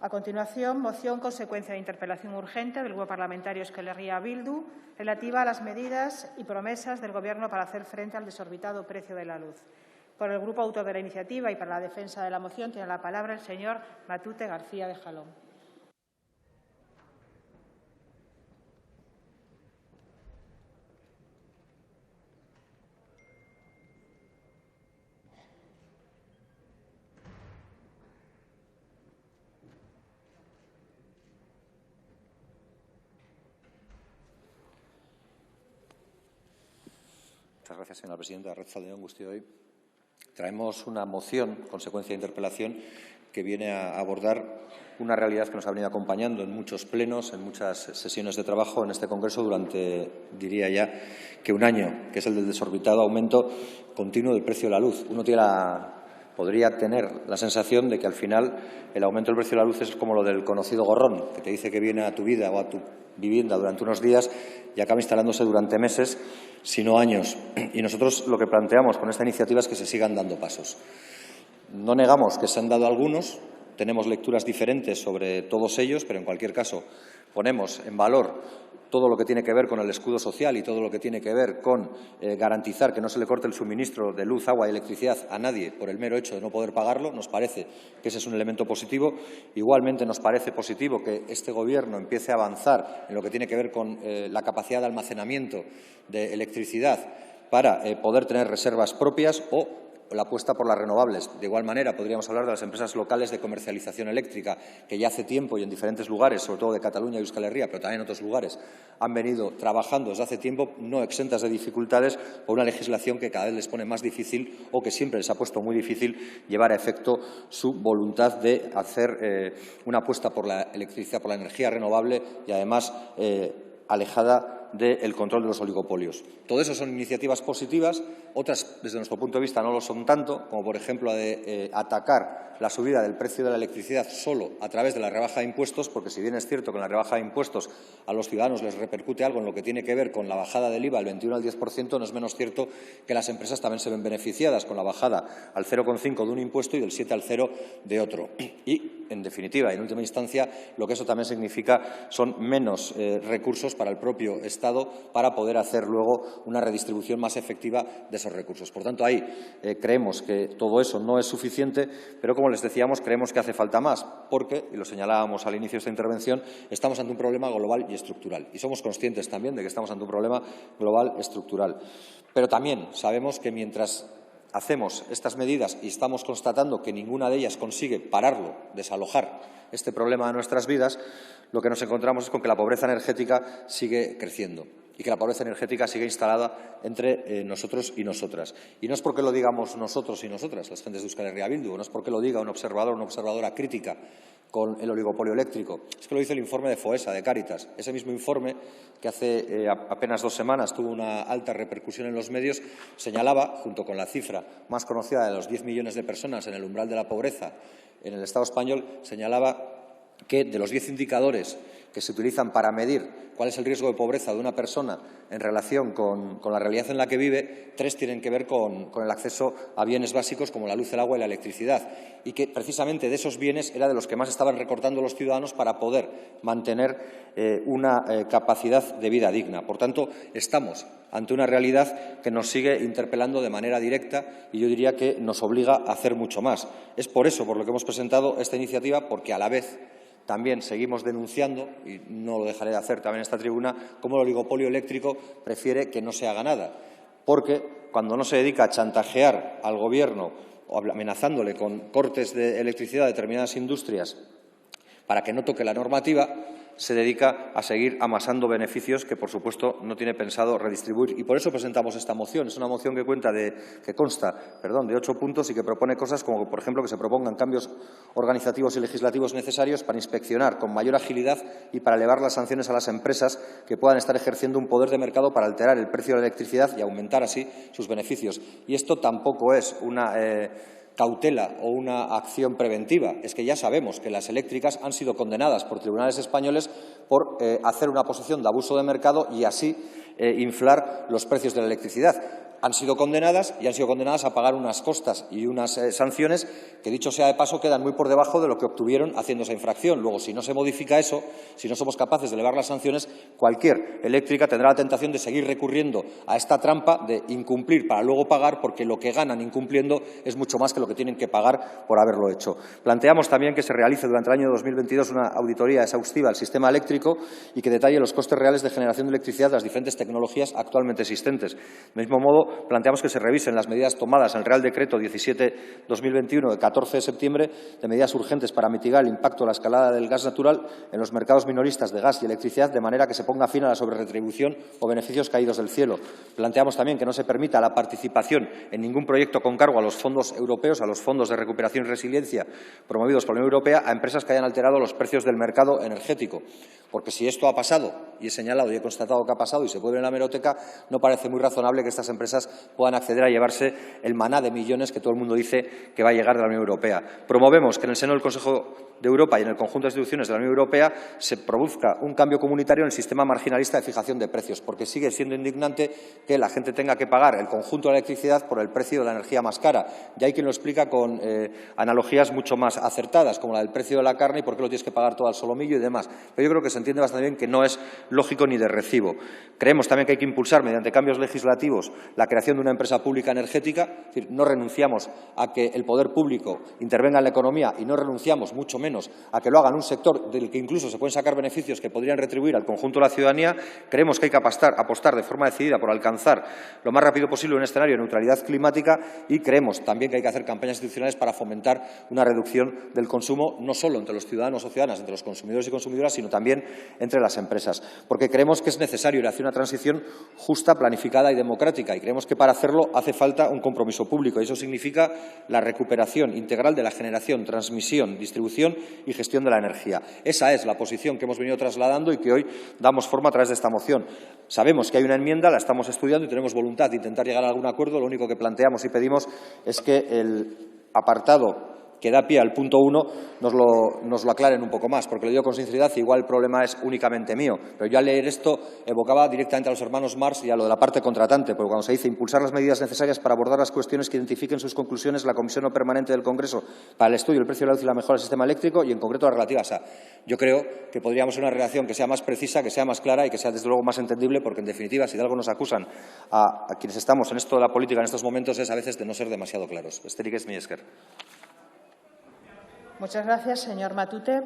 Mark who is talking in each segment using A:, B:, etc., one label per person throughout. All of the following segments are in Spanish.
A: A continuación, moción consecuencia de interpelación urgente del Grupo Parlamentario Euskal Herria Bildu relativa a las medidas y promesas del Gobierno para hacer frente al desorbitado precio de la luz. Por el Grupo autor de la iniciativa y para la defensa de la moción tiene la palabra el señor Matute García de Jalón.
B: Muchas gracias, señora presidenta. Arratsalde-on guztioi. Traemos una moción, consecuencia de interpelación, que viene a abordar una realidad que nos ha venido acompañando en muchos plenos, en muchas sesiones de trabajo en este Congreso durante, diría ya, que un año, que es el del desorbitado aumento continuo del precio de la luz. Uno podría tener la sensación de que al final el aumento del precio de la luz es como lo del conocido gorrón, que te dice que viene a tu vida o a tu vivienda durante unos días y acaba instalándose durante meses, si no años. Y nosotros lo que planteamos con esta iniciativa es que se sigan dando pasos. No negamos que se han dado algunos, tenemos lecturas diferentes sobre todos ellos, pero en cualquier caso ponemos en valor todo lo que tiene que ver con el escudo social y todo lo que tiene que ver con garantizar que no se le corte el suministro de luz, agua y electricidad a nadie por el mero hecho de no poder pagarlo. Nos parece que ese es un elemento positivo. Igualmente nos parece positivo que este Gobierno empiece a avanzar en lo que tiene que ver con la capacidad de almacenamiento de electricidad para poder tener reservas propias o la apuesta por las renovables. De igual manera, podríamos hablar de las empresas locales de comercialización eléctrica, que ya hace tiempo y en diferentes lugares, sobre todo de Cataluña y Euskal Herria, pero también en otros lugares, han venido trabajando desde hace tiempo, no exentas de dificultades, por una legislación que cada vez les pone más difícil o que siempre les ha puesto muy difícil llevar a efecto su voluntad de hacer una apuesta por la electricidad, por la energía renovable y, además, alejada del control de los oligopolios. Todo eso son iniciativas positivas, otras, desde nuestro punto de vista, no lo son tanto, como por ejemplo la de atacar la subida del precio de la electricidad solo a través de la rebaja de impuestos, porque si bien es cierto que en la rebaja de impuestos a los ciudadanos les repercute algo en lo que tiene que ver con la bajada del IVA del 21 al 10%, no es menos cierto que las empresas también se ven beneficiadas con la bajada al 0,5 de un impuesto y del 7 al 0 de otro. Y, en definitiva, en última instancia, lo que eso también significa son menos recursos para el propio Estado para poder hacer luego una redistribución más efectiva de esos recursos. Por tanto, ahí creemos que todo eso no es suficiente, pero, como les decíamos, creemos que hace falta más, porque, y lo señalábamos al inicio de esta intervención, estamos ante un problema global y estructural. Y somos conscientes también de que estamos ante un problema global estructural. Pero también sabemos que mientras hacemos estas medidas y estamos constatando que ninguna de ellas consigue pararlo, desalojar este problema de nuestras vidas, lo que nos encontramos es con que la pobreza energética sigue creciendo y que la pobreza energética sigue instalada entre nosotros y nosotras. Y no es porque lo digamos nosotros y nosotras, las gentes de Euskal Herria Bildu, no es porque lo diga un observador o una observadora crítica con el oligopolio eléctrico. Es que lo dice el informe de FOESA, de Cáritas. Ese mismo informe, que hace apenas 2 semanas tuvo una alta repercusión en los medios, señalaba, junto con la cifra más conocida de los 10 millones de personas en el umbral de la pobreza en el Estado español, señalaba que de los 10 indicadores que se utilizan para medir cuál es el riesgo de pobreza de una persona en relación con la realidad en la que vive, 3 tienen que ver con el acceso a bienes básicos como la luz, el agua y la electricidad, y que precisamente de esos bienes era de los que más estaban recortando los ciudadanos para poder mantener una capacidad de vida digna. Por tanto, estamos ante una realidad que nos sigue interpelando de manera directa y yo diría que nos obliga a hacer mucho más. Es por eso por lo que hemos presentado esta iniciativa, porque a la vez también seguimos denunciando, y no lo dejaré de hacer también en esta tribuna, cómo el oligopolio eléctrico prefiere que no se haga nada. Porque cuando no se dedica a chantajear al Gobierno o amenazándole con cortes de electricidad a determinadas industrias para que no toque la normativa, se dedica a seguir amasando beneficios que, por supuesto, no tiene pensado redistribuir. Y por eso presentamos esta moción. Es una moción que consta de 8 puntos y que propone cosas como, por ejemplo, que se propongan cambios organizativos y legislativos necesarios para inspeccionar con mayor agilidad y para elevar las sanciones a las empresas que puedan estar ejerciendo un poder de mercado para alterar el precio de la electricidad y aumentar así sus beneficios. Y esto tampoco es una cautela o una acción preventiva. Es que ya sabemos que las eléctricas han sido condenadas por tribunales españoles por hacer una posición de abuso de mercado y así inflar los precios de la electricidad. Han sido condenadas a pagar unas costas y unas sanciones que, dicho sea de paso, quedan muy por debajo de lo que obtuvieron haciendo esa infracción. Luego, si no se modifica eso, si no somos capaces de elevar las sanciones, cualquier eléctrica tendrá la tentación de seguir recurriendo a esta trampa de incumplir para luego pagar, porque lo que ganan incumpliendo es mucho más que lo que tienen que pagar por haberlo hecho. Planteamos también que se realice durante el año 2022 una auditoría exhaustiva al sistema eléctrico y que detalle los costes reales de generación de electricidad de las diferentes tecnologías actualmente existentes. Del mismo modo, planteamos que se revisen las medidas tomadas en el Real Decreto 17/2021 de 14 de septiembre de medidas urgentes para mitigar el impacto de la escalada del gas natural en los mercados minoristas de gas y electricidad, de manera que se ponga fin a la sobreretribución o beneficios caídos del cielo. Planteamos también que no se permita la participación en ningún proyecto con cargo a los fondos europeos, a los fondos de recuperación y resiliencia promovidos por la Unión Europea, a empresas que hayan alterado los precios del mercado energético. Porque si esto ha pasado, y he señalado y he constatado que ha pasado y se puede ver en la hemeroteca, no parece muy razonable que estas empresas puedan acceder a llevarse el maná de millones que todo el mundo dice que va a llegar de la Unión Europea. Promovemos que en el seno del Consejo de Europa y en el conjunto de instituciones de la Unión Europea se produzca un cambio comunitario en el sistema marginalista de fijación de precios, porque sigue siendo indignante que la gente tenga que pagar el conjunto de la electricidad por el precio de la energía más cara. Ya hay quien lo explica con analogías mucho más acertadas, como la del precio de la carne y por qué lo tienes que pagar todo al solomillo y demás. Pero yo creo que se entiende bastante bien que no es lógico ni de recibo. Creemos también que hay que impulsar, mediante cambios legislativos, la creación de una empresa pública energética. Es decir, no renunciamos a que el poder público intervenga en la economía y no renunciamos, mucho menos, a que lo hagan un sector del que incluso se pueden sacar beneficios que podrían retribuir al conjunto de la ciudadanía. Creemos que hay que apostar de forma decidida por alcanzar lo más rápido posible un escenario de neutralidad climática y creemos también que hay que hacer campañas institucionales para fomentar una reducción del consumo, no solo entre los ciudadanos o ciudadanas, entre los consumidores y consumidoras, sino también entre las empresas. Porque creemos que es necesario ir hacia una transición justa, planificada y democrática, y creemos que para hacerlo hace falta un compromiso público, y eso significa la recuperación integral de la generación, transmisión, distribución y gestión de la energía. Esa es la posición que hemos venido trasladando y que hoy damos forma a través de esta moción. Sabemos que hay una enmienda, la estamos estudiando y tenemos voluntad de intentar llegar a algún acuerdo. Lo único que planteamos y pedimos es que el apartado que da pie al punto 1 nos lo aclaren un poco más, porque lo digo con sinceridad, igual el problema es únicamente mío. Pero yo al leer esto evocaba directamente a los hermanos Marx y a lo de la parte contratante, porque cuando se dice impulsar las medidas necesarias para abordar las cuestiones que identifiquen sus conclusiones la Comisión No Permanente del Congreso para el estudio del precio de la luz y la mejora del sistema eléctrico, y en concreto las relativas a. Yo creo que podríamos hacer una redacción que sea más precisa, que sea más clara y que sea desde luego más entendible, porque en definitiva, si de algo nos acusan a quienes estamos en esto de la política en estos momentos, es a veces de no ser demasiado claros. Besterik ez, mila esker.
A: Muchas gracias, señor Matute.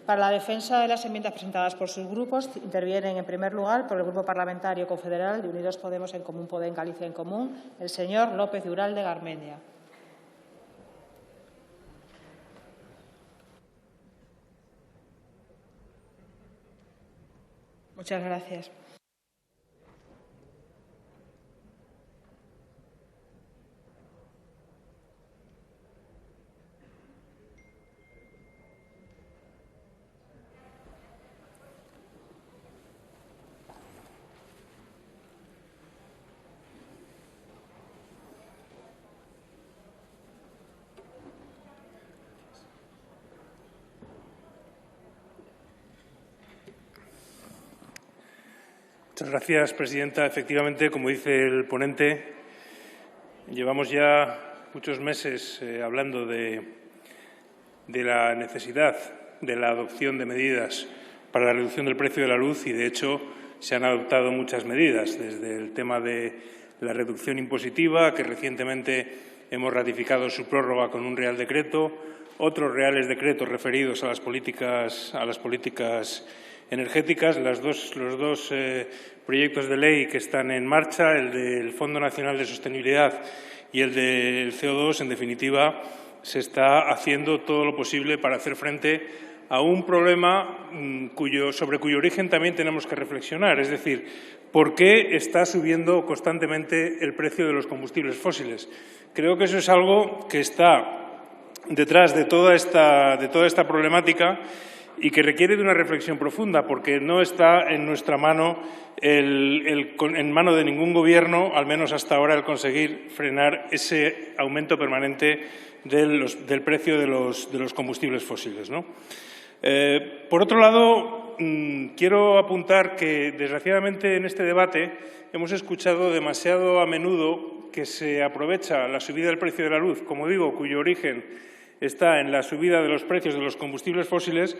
A: Para la defensa de las enmiendas presentadas por sus grupos, intervienen en primer lugar por el Grupo Parlamentario Confederal de Unidos Podemos en Común Podem Galicia en Común, el señor López de Uralde Garmendia. Muchas gracias.
C: Muchas gracias, presidenta. Efectivamente, como dice el ponente, llevamos ya muchos meses hablando de la necesidad de la adopción de medidas para la reducción del precio de la luz y, de hecho, se han adoptado muchas medidas, desde el tema de la reducción impositiva, que recientemente hemos ratificado su prórroga con un Real Decreto, otros reales decretos referidos a las políticas energéticas, los dos proyectos de ley que están en marcha, el del Fondo Nacional de Sostenibilidad y el del CO2, en definitiva, se está haciendo todo lo posible para hacer frente a un problema sobre cuyo origen también tenemos que reflexionar, es decir, ¿por qué está subiendo constantemente el precio de los combustibles fósiles? Creo que eso es algo que está detrás de toda esta problemática y que requiere de una reflexión profunda, porque no está en nuestra mano, en mano de ningún gobierno, al menos hasta ahora, el conseguir frenar ese aumento permanente del precio de los combustibles fósiles, ¿no? Por otro lado, quiero apuntar que, desgraciadamente, en este debate hemos escuchado demasiado a menudo que se aprovecha la subida del precio de la luz, como digo, cuyo origen está en la subida de los precios de los combustibles fósiles,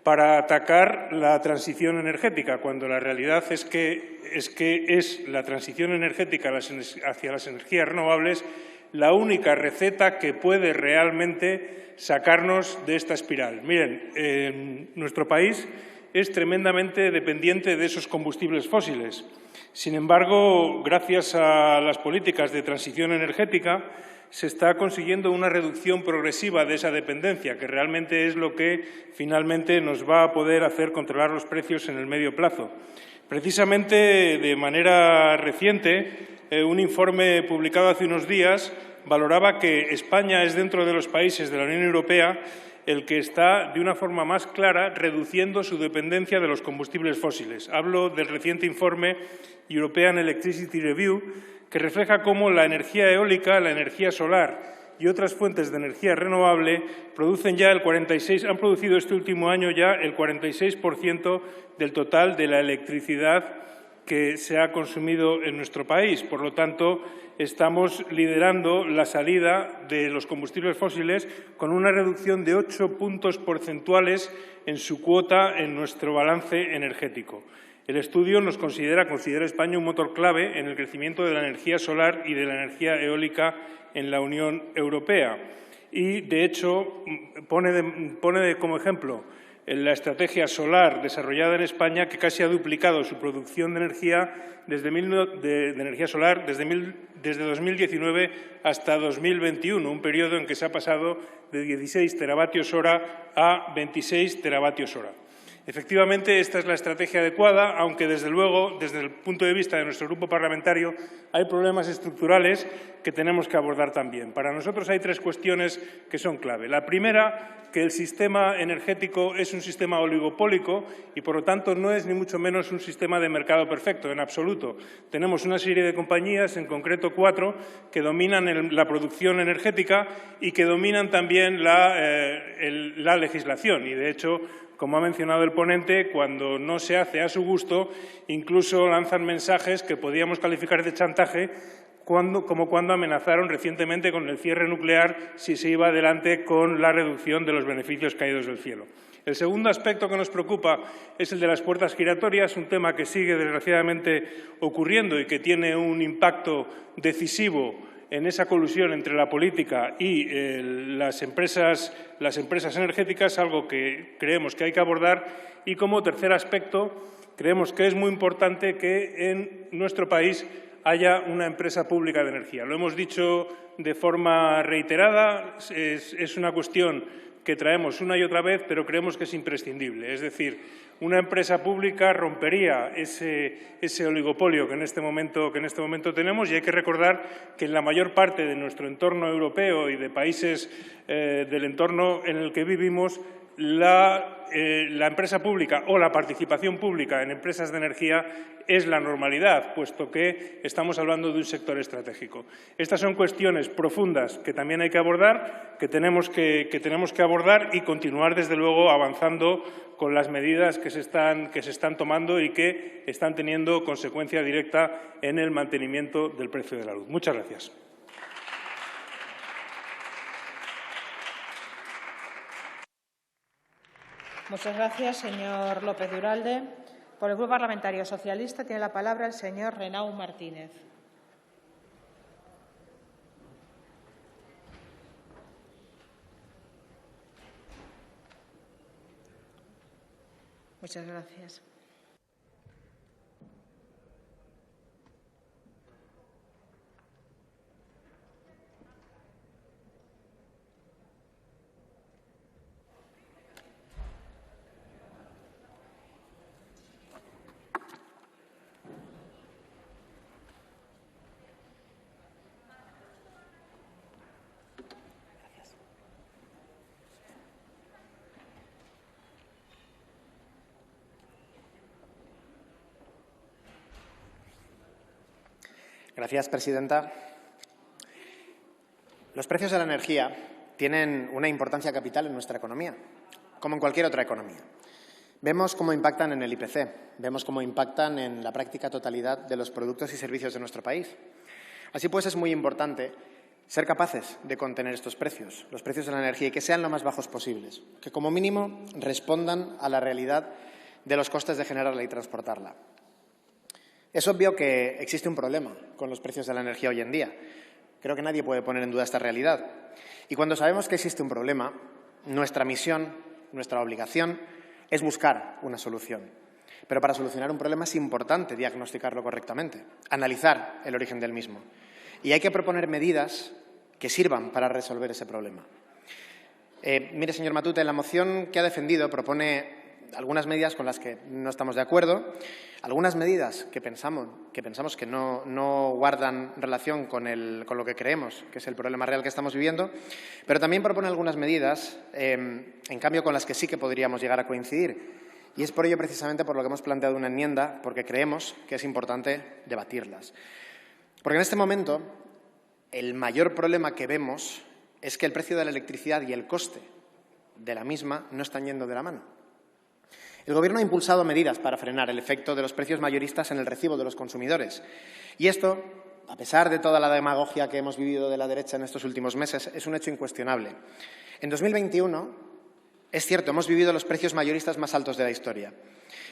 C: para atacar la transición energética, cuando la realidad es que es la transición energética hacia las energías renovables la única receta que puede realmente sacarnos de esta espiral. Miren, nuestro país es tremendamente dependiente de esos combustibles fósiles. Sin embargo, gracias a las políticas de transición energética, se está consiguiendo una reducción progresiva de esa dependencia, que realmente es lo que finalmente nos va a poder hacer controlar los precios en el medio plazo. Precisamente, de manera reciente, un informe publicado hace unos días valoraba que España es, dentro de los países de la Unión Europea, el que está, de una forma más clara, reduciendo su dependencia de los combustibles fósiles. Hablo del reciente informe European Electricity Review, que refleja cómo la energía eólica, la energía solar y otras fuentes de energía renovable han producido este último año ya el 46% del total de la electricidad que se ha consumido en nuestro país. Por lo tanto, estamos liderando la salida de los combustibles fósiles con una reducción de 8 puntos porcentuales en su cuota en nuestro balance energético. El estudio considera a España un motor clave en el crecimiento de la energía solar y de la energía eólica en la Unión Europea. Y, de hecho, pone como ejemplo la estrategia solar desarrollada en España, que casi ha duplicado su producción de energía solar desde 2019 hasta 2021, un periodo en que se ha pasado de 16 teravatios hora a 26 teravatios hora. Efectivamente, esta es la estrategia adecuada, aunque, desde luego, desde el punto de vista de nuestro grupo parlamentario, hay problemas estructurales que tenemos que abordar también. Para nosotros hay 3 cuestiones que son clave. La primera, que el sistema energético es un sistema oligopólico y, por lo tanto, no es ni mucho menos un sistema de mercado perfecto, en absoluto. Tenemos una serie de compañías, en concreto 4, que dominan la producción energética y que dominan también la legislación. Y, de hecho, como ha mencionado el ponente, cuando no se hace a su gusto, incluso lanzan mensajes que podríamos calificar de chantaje, como cuando amenazaron recientemente con el cierre nuclear si se iba adelante con la reducción de los beneficios caídos del cielo. El segundo aspecto que nos preocupa es el de las puertas giratorias, un tema que sigue desgraciadamente ocurriendo y que tiene un impacto decisivo en esa colusión entre la política y las empresas energéticas, algo que creemos que hay que abordar. Y, como tercer aspecto, creemos que es muy importante que en nuestro país haya una empresa pública de energía. Lo hemos dicho de forma reiterada, es una cuestión que traemos una y otra vez, pero creemos que es imprescindible. Es decir, una empresa pública rompería ese oligopolio que en este momento tenemos, y hay que recordar que en la mayor parte de nuestro entorno europeo y de países del entorno en el que vivimos, la empresa pública o la participación pública en empresas de energía es la normalidad, puesto que estamos hablando de un sector estratégico. Estas son cuestiones profundas que también hay que abordar, que tenemos que abordar y continuar, desde luego, avanzando con las medidas que se están tomando y que están teniendo consecuencia directa en el mantenimiento del precio de la luz. Muchas gracias.
A: Muchas gracias, señor López de Uralde. Por el Grupo Parlamentario Socialista tiene la palabra el señor Renau Martínez. Muchas gracias.
D: Gracias, presidenta. Los precios de la energía tienen una importancia capital en nuestra economía, como en cualquier otra economía. Vemos cómo impactan en el IPC, vemos cómo impactan en la práctica totalidad de los productos y servicios de nuestro país. Así pues, es muy importante ser capaces de contener estos precios, los precios de la energía, y que sean lo más bajos posibles, que como mínimo respondan a la realidad de los costes de generarla y transportarla. Es obvio que existe un problema con los precios de la energía hoy en día. Creo que nadie puede poner en duda esta realidad. Y cuando sabemos que existe un problema, nuestra misión, nuestra obligación, es buscar una solución. Pero para solucionar un problema es importante diagnosticarlo correctamente, analizar el origen del mismo. Y hay que proponer medidas que sirvan para resolver ese problema. Mire, señor Matute, la moción que ha defendido propone algunas medidas con las que no estamos de acuerdo, algunas medidas que pensamos que no guardan relación con lo que creemos que es el problema real que estamos viviendo, pero también propone algunas medidas, en cambio, con las que sí que podríamos llegar a coincidir. Y es por ello precisamente por lo que hemos planteado una enmienda, porque creemos que es importante debatirlas. Porque en este momento el mayor problema que vemos es que el precio de la electricidad y el coste de la misma no están yendo de la mano. El Gobierno ha impulsado medidas para frenar el efecto de los precios mayoristas en el recibo de los consumidores. Y esto, a pesar de toda la demagogia que hemos vivido de la derecha en estos últimos meses, es un hecho incuestionable. En 2021, es cierto, hemos vivido los precios mayoristas más altos de la historia.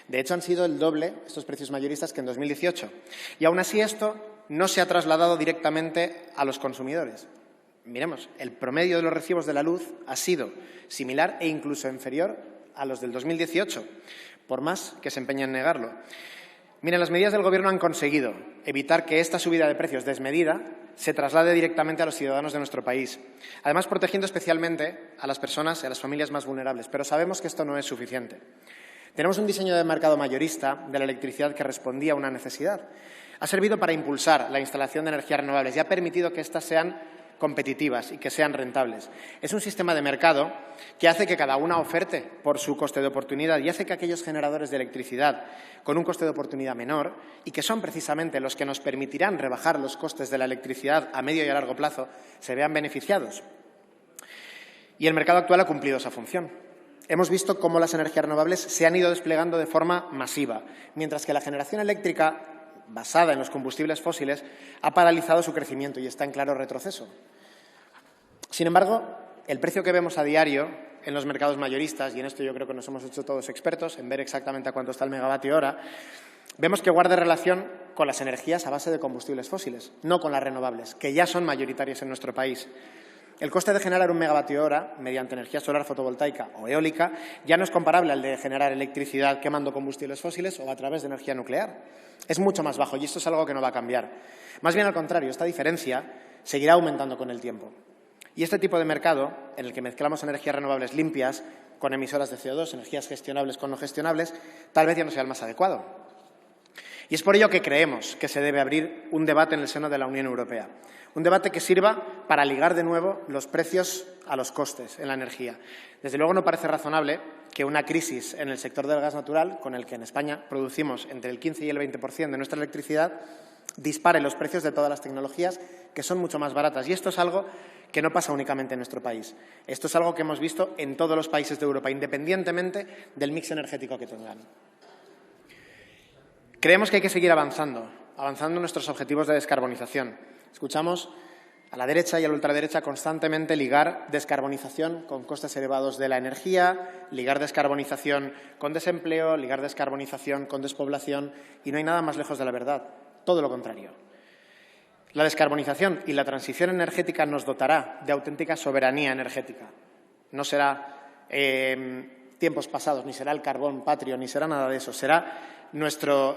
D: De hecho, han sido el doble estos precios mayoristas que en 2018. Y aún así esto no se ha trasladado directamente a los consumidores. Miremos, el promedio de los recibos de la luz ha sido similar e incluso inferior a los del 2018, por más que se empeñen en negarlo. Miren, las medidas del Gobierno han conseguido evitar que esta subida de precios desmedida se traslade directamente a los ciudadanos de nuestro país, además protegiendo especialmente a las personas y a las familias más vulnerables. Pero sabemos que esto no es suficiente. Tenemos un diseño de mercado mayorista de la electricidad que respondía a una necesidad. Ha servido para impulsar la instalación de energías renovables y ha permitido que éstas sean competitivas y que sean rentables. Es un sistema de mercado que hace que cada una oferte por su coste de oportunidad y hace que aquellos generadores de electricidad con un coste de oportunidad menor, y que son precisamente los que nos permitirán rebajar los costes de la electricidad a medio y a largo plazo, se vean beneficiados. Y el mercado actual ha cumplido esa función. Hemos visto cómo las energías renovables se han ido desplegando de forma masiva, mientras que la generación eléctrica basada en los combustibles fósiles ha paralizado su crecimiento y está en claro retroceso. Sin embargo, el precio que vemos a diario en los mercados mayoristas, y en esto yo creo que nos hemos hecho todos expertos en ver exactamente a cuánto está el megavatio hora, vemos que guarda relación con las energías a base de combustibles fósiles, no con las renovables, que ya son mayoritarias en nuestro país. El coste de generar un megavatio hora mediante energía solar fotovoltaica o eólica ya no es comparable al de generar electricidad quemando combustibles fósiles o a través de energía nuclear. Es mucho más bajo y esto es algo que no va a cambiar. Más bien al contrario, esta diferencia seguirá aumentando con el tiempo. Y este tipo de mercado, en el que mezclamos energías renovables limpias con emisoras de CO2, energías gestionables con no gestionables, tal vez ya no sea el más adecuado. Y es por ello que creemos que se debe abrir un debate en el seno de la Unión Europea. Un debate que sirva para ligar de nuevo los precios a los costes en la energía. Desde luego no parece razonable que una crisis en el sector del gas natural, con el que en España producimos entre el 15 y el 20% de nuestra electricidad, dispare los precios de todas las tecnologías que son mucho más baratas. Y esto es algo que no pasa únicamente en nuestro país. Esto es algo que hemos visto en todos los países de Europa, independientemente del mix energético que tengan. Creemos que hay que seguir avanzando en nuestros objetivos de descarbonización. Escuchamos a la derecha y a la ultraderecha constantemente ligar descarbonización con costes elevados de la energía, ligar descarbonización con desempleo, ligar descarbonización con despoblación, y no hay nada más lejos de la verdad. Todo lo contrario. La descarbonización y la transición energética nos dotará de auténtica soberanía energética. No será tiempos pasados, ni será el carbón patrio, ni será nada de eso. Será nuestra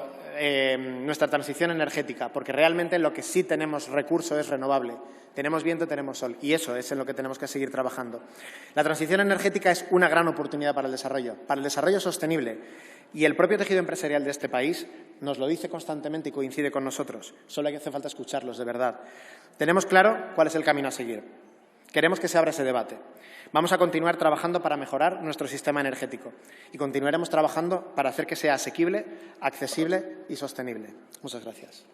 D: transición energética, porque realmente lo que sí tenemos recurso es renovable. Tenemos viento, tenemos sol, y eso es en lo que tenemos que seguir trabajando. La transición energética es una gran oportunidad para el desarrollo sostenible, y el propio tejido empresarial de este país nos lo dice constantemente y coincide con nosotros. Solo hace falta escucharlos, de verdad. Tenemos claro cuál es el camino a seguir. Queremos que se abra ese debate. Vamos a continuar trabajando para mejorar nuestro sistema energético y continuaremos trabajando para hacer que sea asequible, accesible y sostenible. Muchas gracias.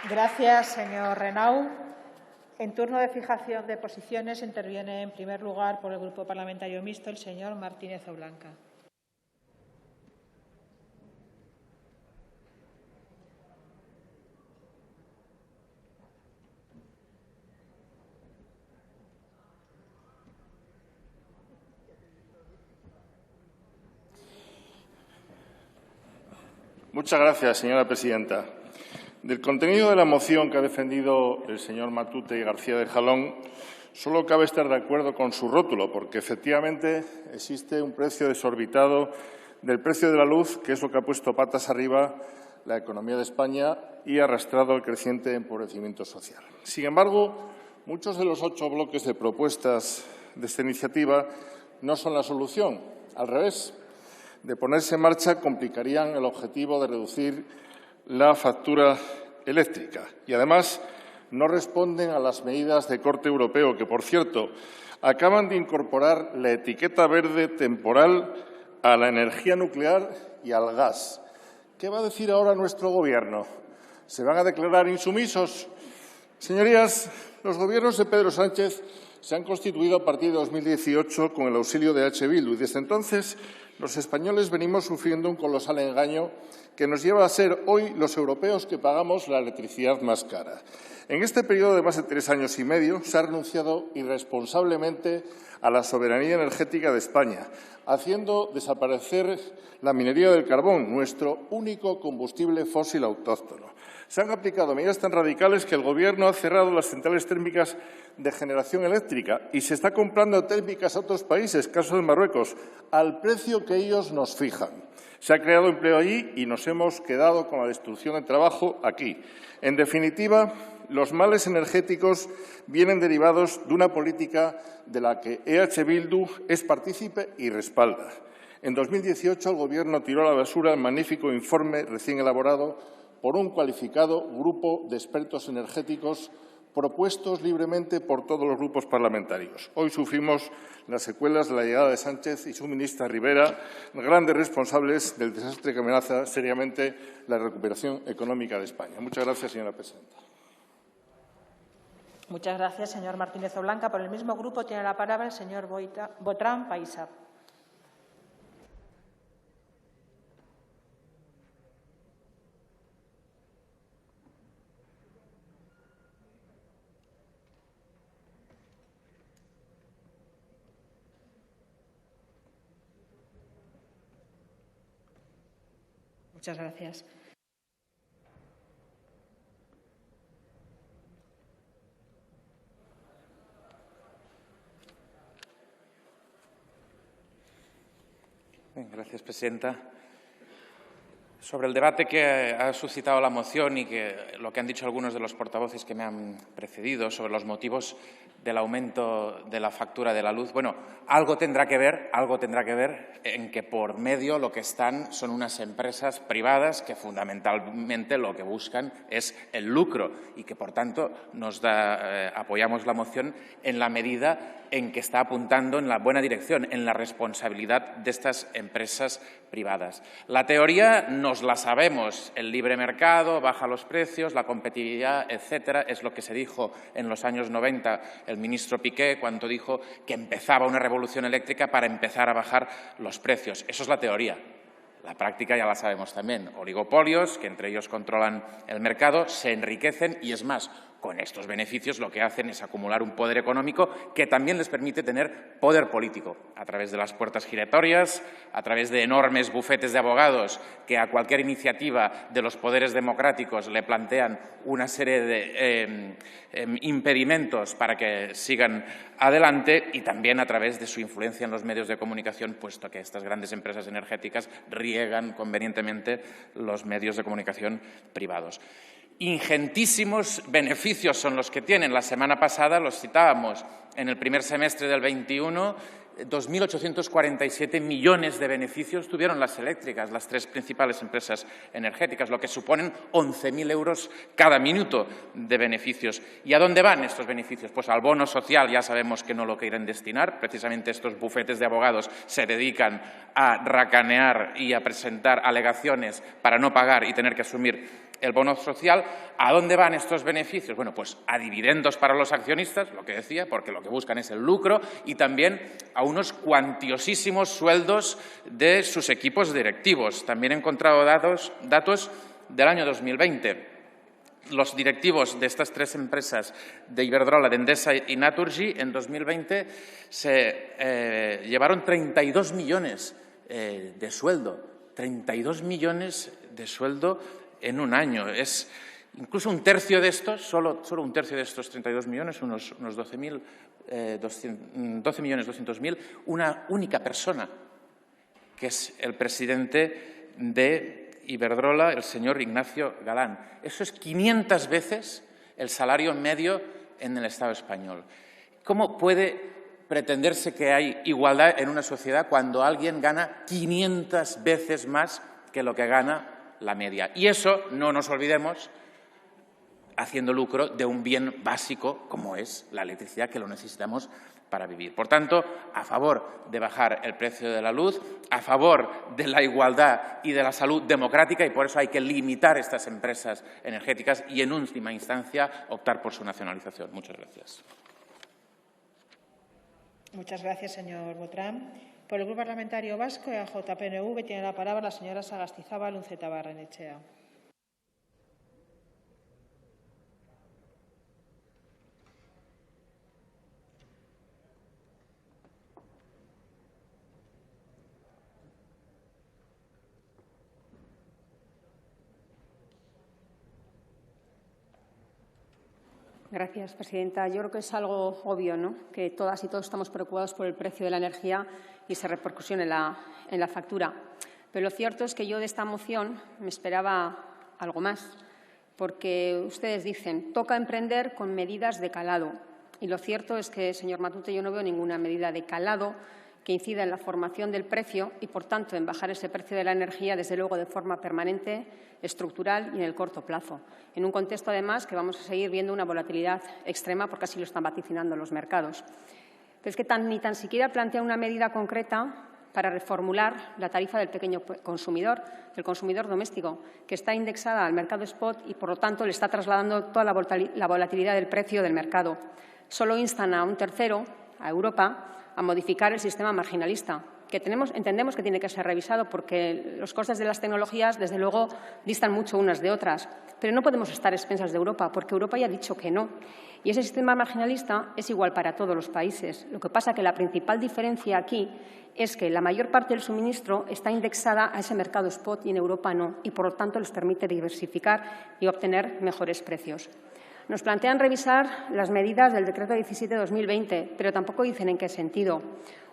A: Gracias, señor Renau. En turno de fijación de posiciones interviene en primer lugar por el Grupo Parlamentario Mixto el señor Martínez Oblanca.
E: Muchas gracias, señora presidenta. Del contenido de la moción que ha defendido el señor Matute y García de Jalón, solo cabe estar de acuerdo con su rótulo, porque efectivamente existe un precio desorbitado del precio de la luz, que es lo que ha puesto patas arriba la economía de España y ha arrastrado el creciente empobrecimiento social. Sin embargo, muchos de los 8 bloques de propuestas de esta iniciativa no son la solución. Al revés, de ponerse en marcha complicarían el objetivo de reducir la factura eléctrica y, además, no responden a las medidas de corte europeo que, por cierto, acaban de incorporar la etiqueta verde temporal a la energía nuclear y al gas. ¿Qué va a decir ahora nuestro Gobierno? ¿Se van a declarar insumisos? Señorías, los gobiernos de Pedro Sánchez se han constituido a partir de 2018 con el auxilio de H. Bildu y, desde entonces, los españoles venimos sufriendo un colosal engaño que nos lleva a ser hoy los europeos que pagamos la electricidad más cara. En este periodo de más de 3 años y medio se ha renunciado irresponsablemente a la soberanía energética de España, haciendo desaparecer la minería del carbón, nuestro único combustible fósil autóctono. Se han aplicado medidas tan radicales que el Gobierno ha cerrado las centrales térmicas de generación eléctrica y se está comprando térmicas a otros países, caso de Marruecos, al precio que ellos nos fijan. Se ha creado empleo allí y nos hemos quedado con la destrucción de trabajo aquí. En definitiva, los males energéticos vienen derivados de una política de la que EH Bildu es partícipe y respalda. En 2018, el Gobierno tiró a la basura el magnífico informe recién elaborado por un cualificado grupo de expertos energéticos propuestos libremente por todos los grupos parlamentarios. Hoy sufrimos las secuelas de la llegada de Sánchez y su ministra Rivera, grandes responsables del desastre que amenaza seriamente la recuperación económica de España. Muchas gracias, señora presidenta.
A: Muchas gracias, señor Martínez Oblanca. Por el mismo grupo tiene la palabra el señor Botrán Paisa. Muchas gracias.
F: Bien, gracias, presidenta. Sobre el debate que ha suscitado la moción y lo que han dicho algunos de los portavoces que me han precedido sobre los motivos del aumento de la factura de la luz, bueno, algo tendrá que ver en que por medio lo que están son unas empresas privadas que fundamentalmente lo que buscan es el lucro y que, por tanto, apoyamos la moción en la medida en que está apuntando en la buena dirección, en la responsabilidad de estas empresas privadas. La teoría nos la sabemos, el libre mercado, baja los precios, la competitividad, etcétera, es lo que se dijo en los años 90 el ministro Piqué cuando dijo que empezaba una revolución eléctrica para empezar a bajar los precios. Eso es la teoría. La práctica ya la sabemos también. Oligopolios, que entre ellos controlan el mercado, se enriquecen y, es más, con estos beneficios lo que hacen es acumular un poder económico que también les permite tener poder político a través de las puertas giratorias, a través de enormes bufetes de abogados que a cualquier iniciativa de los poderes democráticos le plantean una serie de impedimentos para que sigan adelante, y también a través de su influencia en los medios de comunicación, puesto que estas grandes empresas energéticas riegan convenientemente los medios de comunicación privados. Ingentísimos beneficios son los que tienen. La semana pasada los citábamos. En el primer semestre del 21, 2.847 millones de beneficios tuvieron las eléctricas, las 3 principales empresas energéticas, lo que suponen 11.000 euros cada minuto de beneficios. ¿Y a dónde van estos beneficios? Pues al bono social ya sabemos que no lo quieren destinar. Precisamente estos bufetes de abogados se dedican a racanear y a presentar alegaciones para no pagar y tener que asumir el bono social. ¿A dónde van estos beneficios? Bueno, pues a dividendos para los accionistas, lo que decía, porque lo que buscan es el lucro, y también a unos cuantiosísimos sueldos de sus equipos directivos. También he encontrado datos del año 2020. Los directivos de estas tres empresas, de Iberdrola, de Endesa y Naturgy, en 2020 se llevaron 32 millones de sueldo. 32 millones de sueldo en un año. Es incluso un tercio de estos, solo un tercio de estos 32 millones, unos 12.200.000, una única persona, que es el presidente de Iberdrola, el señor Ignacio Galán. Eso es 500 veces el salario medio en el Estado español. ¿Cómo puede pretenderse que hay igualdad en una sociedad cuando alguien gana 500 veces más que lo que gana la media? Y eso, no nos olvidemos, haciendo lucro de un bien básico como es la electricidad, que lo necesitamos para vivir. Por tanto, a favor de bajar el precio de la luz, a favor de la igualdad y de la salud democrática, y por eso hay que limitar estas empresas energéticas y, en última instancia, optar por su nacionalización. Muchas gracias.
A: Muchas gracias, señor Botrán. Por el Grupo Parlamentario Vasco, EAJ-PNV, tiene la palabra la señora Sagastizábal Unceta Barrenechea.
G: Gracias, presidenta. Yo creo que es algo obvio, ¿no?, que todas y todos estamos preocupados por el precio de la energía y esa repercusión en la factura. Pero lo cierto es que yo de esta moción me esperaba algo más, porque ustedes dicen toca emprender con medidas de calado. Y lo cierto es que, señor Matute, yo no veo ninguna medida de calado que incida en la formación del precio y, por tanto, en bajar ese precio de la energía, desde luego, de forma permanente, estructural y en el corto plazo. En un contexto, además, que vamos a seguir viendo una volatilidad extrema, porque así lo están vaticinando los mercados. Pero es que ni tan siquiera plantea una medida concreta para reformular la tarifa del pequeño consumidor, del consumidor doméstico, que está indexada al mercado spot y, por lo tanto, le está trasladando toda la volatilidad del precio del mercado. Solo instan a un tercero, a Europa, a modificar el sistema marginalista, que entendemos que tiene que ser revisado porque los costes de las tecnologías, desde luego, distan mucho unas de otras. Pero no podemos estar a expensas de Europa, porque Europa ya ha dicho que no. Y ese sistema marginalista es igual para todos los países. Lo que pasa es que la principal diferencia aquí es que la mayor parte del suministro está indexada a ese mercado spot y en Europa no, y por lo tanto les permite diversificar y obtener mejores precios. Nos plantean revisar las medidas del Decreto 17/2020, pero tampoco dicen en qué sentido.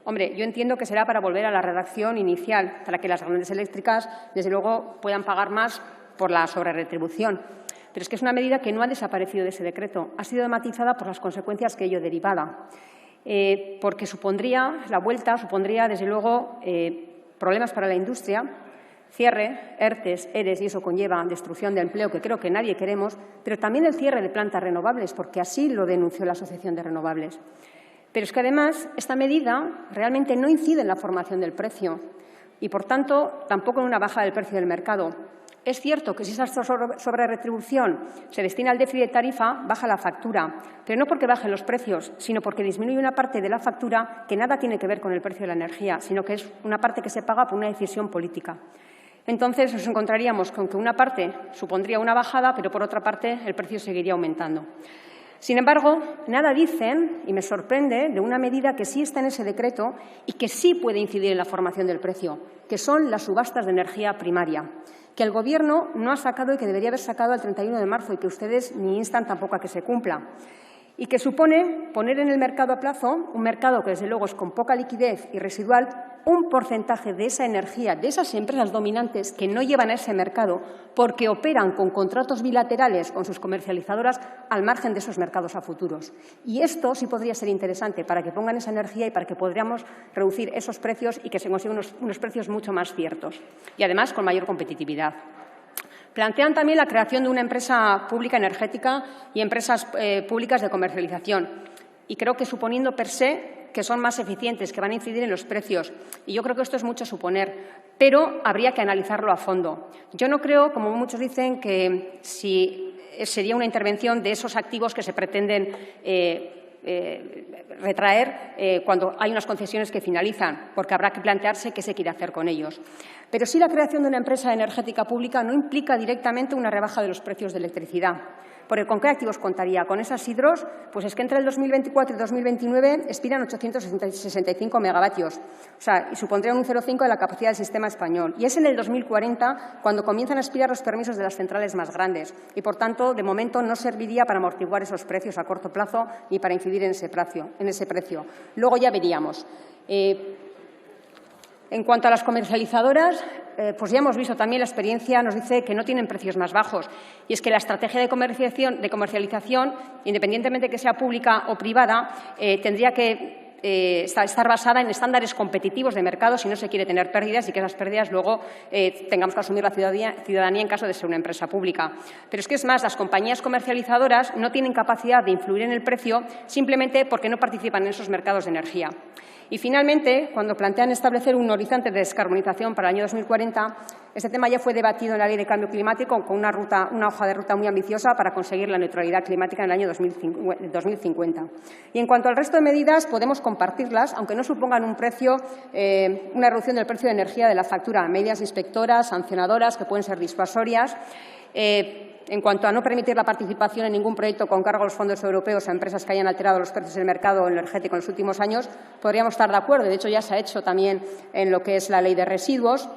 G: Hombre, yo entiendo que será para volver a la redacción inicial, para que las grandes eléctricas, desde luego, puedan pagar más por la sobrerretribución. Pero es que es una medida que no ha desaparecido de ese decreto, ha sido matizada por las consecuencias que ello derivaba, porque la vuelta supondría, desde luego, problemas para la industria, cierre, ERTES, ERES, y eso conlleva destrucción de empleo, que creo que nadie queremos, pero también el cierre de plantas renovables, porque así lo denunció la Asociación de Renovables. Pero es que, además, esta medida realmente no incide en la formación del precio y, por tanto, tampoco en una baja del precio del mercado. Es cierto que si esa sobrerretribución se destina al déficit de tarifa, baja la factura, pero no porque bajen los precios, sino porque disminuye una parte de la factura que nada tiene que ver con el precio de la energía, sino que es una parte que se paga por una decisión política. Entonces, nos encontraríamos con que una parte supondría una bajada, pero por otra parte el precio seguiría aumentando. Sin embargo, nada dicen, y me sorprende, de una medida que sí está en ese decreto y que sí puede incidir en la formación del precio, que son las subastas de energía primaria, que el Gobierno no ha sacado y que debería haber sacado al 31 de marzo y que ustedes ni instan tampoco a que se cumpla. Y que supone poner en el mercado a plazo, un mercado que desde luego es con poca liquidez y residual, un porcentaje de esa energía, de esas empresas dominantes que no llevan a ese mercado porque operan con contratos bilaterales con sus comercializadoras al margen de esos mercados a futuros. Y esto sí podría ser interesante para que pongan esa energía y para que podríamos reducir esos precios y que se consigan unos precios mucho más ciertos y, además, con mayor competitividad. Plantean también la creación de una empresa pública energética y empresas públicas de comercialización. Y creo que, suponiendo per se que son más eficientes, que van a incidir en los precios. Y yo creo que esto es mucho suponer, pero habría que analizarlo a fondo. Yo no creo, como muchos dicen, que si sería una intervención de esos activos que se pretenden retraer cuando hay unas concesiones que finalizan, porque habrá que plantearse qué se quiere hacer con ellos. Pero sí, la creación de una empresa energética pública no implica directamente una rebaja de los precios de electricidad. Porque ¿con qué activos contaría? Con esas hidros, pues es que entre el 2024 y 2029 expiran 865 megavatios, o sea, y supondría un 0,5 de la capacidad del sistema español. Y es en el 2040 cuando comienzan a expirar los permisos de las centrales más grandes y, por tanto, de momento no serviría para amortiguar esos precios a corto plazo ni para incidir en ese precio. Luego ya veríamos. En cuanto a las comercializadoras, pues ya hemos visto también la experiencia nos dice que no tienen precios más bajos. Y es que la estrategia de comercialización, independientemente de que sea pública o privada, tendría que estar basada en estándares competitivos de mercado si no se quiere tener pérdidas y que esas pérdidas luego tengamos que asumir la ciudadanía en caso de ser una empresa pública. Pero es que es más, las compañías comercializadoras no tienen capacidad de influir en el precio simplemente porque no participan en esos mercados de energía. Y, finalmente, cuando plantean establecer un horizonte de descarbonización para el año 2040, este tema ya fue debatido en la Ley de Cambio Climático con una hoja de ruta muy ambiciosa para conseguir la neutralidad climática en el año 2050. Y, en cuanto al resto de medidas, podemos compartirlas, aunque no supongan un precio, una reducción del precio de energía de la factura, medidas inspectoras, sancionadoras, que pueden ser disuasorias. En cuanto a no permitir la participación en ningún proyecto con cargo a los fondos europeos a empresas que hayan alterado los precios del mercado energético en los últimos años, podríamos estar de acuerdo. De hecho, ya se ha hecho también en lo que es la Ley de Residuos.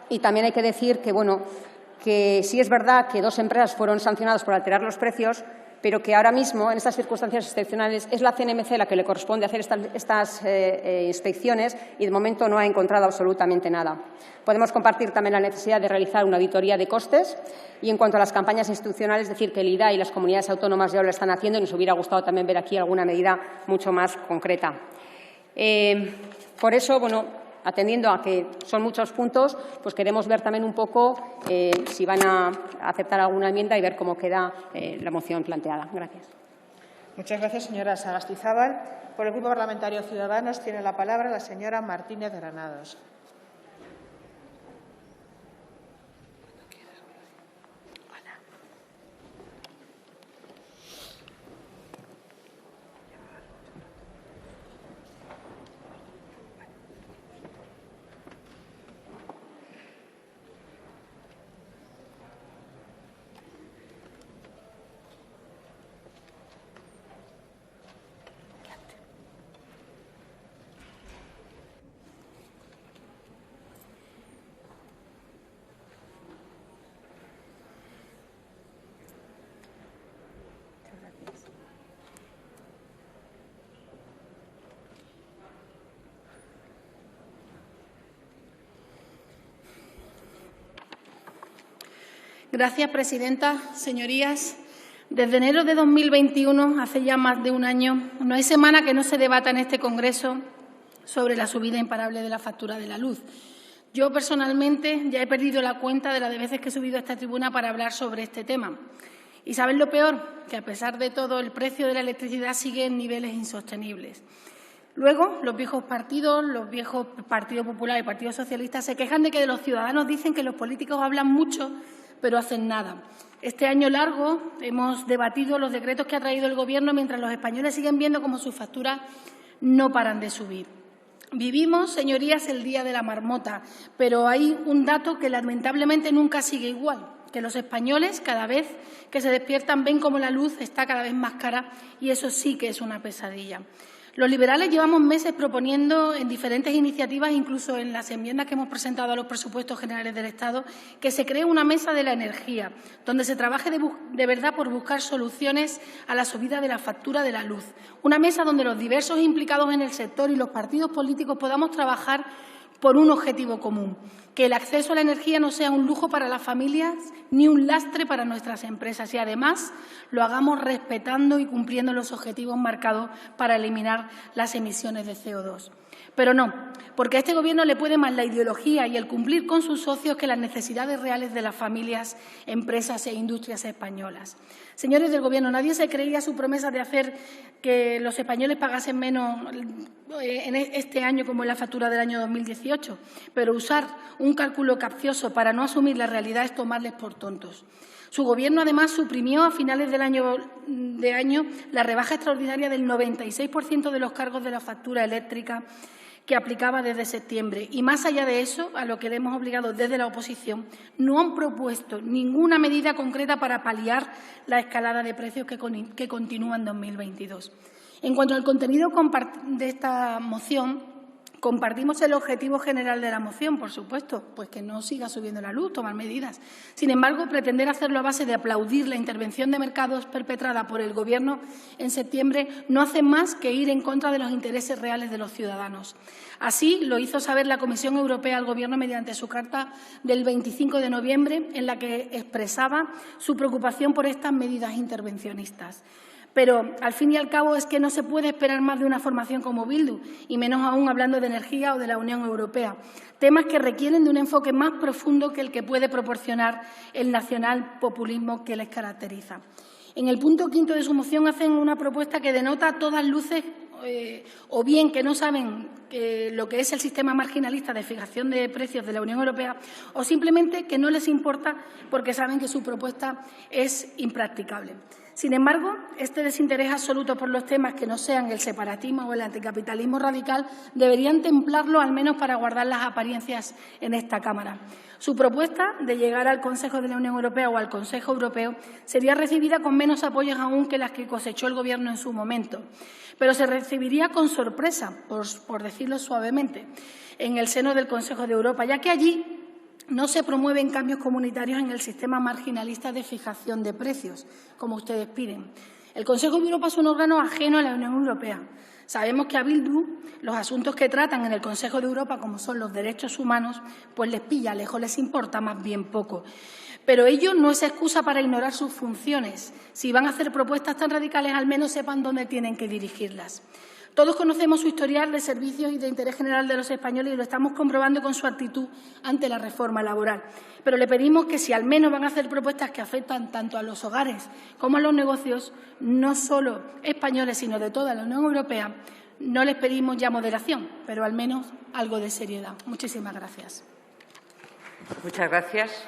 G: Y también hay que decir que sí es verdad que 2 empresas fueron sancionadas por alterar los precios, pero que ahora mismo, en estas circunstancias excepcionales, es la CNMC la que le corresponde hacer estas inspecciones y, de momento, no ha encontrado absolutamente nada. Podemos compartir también la necesidad de realizar una auditoría de costes y, en cuanto a las campañas institucionales, decir que el IDA y las comunidades autónomas ya lo están haciendo y nos hubiera gustado también ver aquí alguna medida mucho más concreta. Por eso, atendiendo a que son muchos puntos, pues queremos ver también un poco si van a aceptar alguna enmienda y ver cómo queda la moción planteada. Gracias.
A: Muchas gracias, señora Sagastizábal. Por el Grupo Parlamentario Ciudadanos tiene la palabra la señora Martínez Granados.
H: Gracias, presidenta. Señorías, desde enero de 2021, hace ya más de un año, no hay semana que no se debata en este Congreso sobre la subida imparable de la factura de la luz. Yo, personalmente, ya he perdido la cuenta de las veces que he subido a esta tribuna para hablar sobre este tema. ¿Y saben lo peor? Que, a pesar de todo, el precio de la electricidad sigue en niveles insostenibles. Luego, los viejos partidos, Partido Popular y Partido Socialista, se quejan de que los ciudadanos dicen que los políticos hablan mucho, pero hacen nada. Este año largo hemos debatido los decretos que ha traído el Gobierno mientras los españoles siguen viendo cómo sus facturas no paran de subir. Vivimos, señorías, el día de la marmota, pero hay un dato que lamentablemente nunca sigue igual, que los españoles cada vez que se despiertan ven cómo la luz está cada vez más cara y eso sí que es una pesadilla. Los liberales llevamos meses proponiendo en diferentes iniciativas, incluso en las enmiendas que hemos presentado a los presupuestos generales del Estado, que se cree una mesa de la energía, donde se trabaje de verdad por buscar soluciones a la subida de la factura de la luz. Una mesa donde los diversos implicados en el sector y los partidos políticos podamos trabajar por un objetivo común, que el acceso a la energía no sea un lujo para las familias ni un lastre para nuestras empresas y, además, lo hagamos respetando y cumpliendo los objetivos marcados para eliminar las emisiones de CO2. Pero no, porque a este Gobierno le puede más la ideología y el cumplir con sus socios que las necesidades reales de las familias, empresas e industrias españolas. Señores del Gobierno, nadie se creía su promesa de hacer que los españoles pagasen menos en este año como en la factura del año 2018, pero usar un cálculo capcioso para no asumir la realidad es tomarles por tontos. Su Gobierno, además, suprimió a finales del año la rebaja extraordinaria del 96% de los cargos de la factura eléctrica que aplicaba desde septiembre. Y, más allá de eso, a lo que le hemos obligado desde la oposición, no han propuesto ninguna medida concreta para paliar la escalada de precios que continúa en 2022. En cuanto al contenido de esta moción, compartimos el objetivo general de la moción, por supuesto, pues que no siga subiendo la luz, tomar medidas. Sin embargo, pretender hacerlo a base de aplaudir la intervención de mercados perpetrada por el Gobierno en septiembre no hace más que ir en contra de los intereses reales de los ciudadanos. Así lo hizo saber la Comisión Europea al Gobierno mediante su carta del 25 de noviembre, en la que expresaba su preocupación por estas medidas intervencionistas. Pero, al fin y al cabo, es que no se puede esperar más de una formación como Bildu, y menos aún hablando de energía o de la Unión Europea, temas que requieren de un enfoque más profundo que el que puede proporcionar el nacionalpopulismo que les caracteriza. En el punto 5 de su moción hacen una propuesta que denota a todas luces o bien que no saben lo que es el sistema marginalista de fijación de precios de la Unión Europea, o simplemente que no les importa porque saben que su propuesta es impracticable. Sin embargo, este desinterés absoluto por los temas que no sean el separatismo o el anticapitalismo radical deberían templarlo, al menos para guardar las apariencias en esta Cámara. Su propuesta de llegar al Consejo de la Unión Europea o al Consejo Europeo sería recibida con menos apoyos aún que las que cosechó el Gobierno en su momento, pero se recibiría con sorpresa, por decirlo suavemente, en el seno del Consejo de Europa, ya que allí no se promueven cambios comunitarios en el sistema marginalista de fijación de precios, como ustedes piden. El Consejo de Europa es un órgano ajeno a la Unión Europea. Sabemos que a Bildu los asuntos que tratan en el Consejo de Europa, como son los derechos humanos, pues les pilla lejos, les importa más bien poco. Pero ello no es excusa para ignorar sus funciones. Si van a hacer propuestas tan radicales, al menos sepan dónde tienen que dirigirlas. Todos conocemos su historial de servicios y de interés general de los españoles y lo estamos comprobando con su actitud ante la reforma laboral. Pero le pedimos que, si al menos van a hacer propuestas que afectan tanto a los hogares como a los negocios, no solo españoles, sino de toda la Unión Europea, no les pedimos ya moderación, pero al menos algo de seriedad. Muchísimas gracias.
I: Muchas gracias.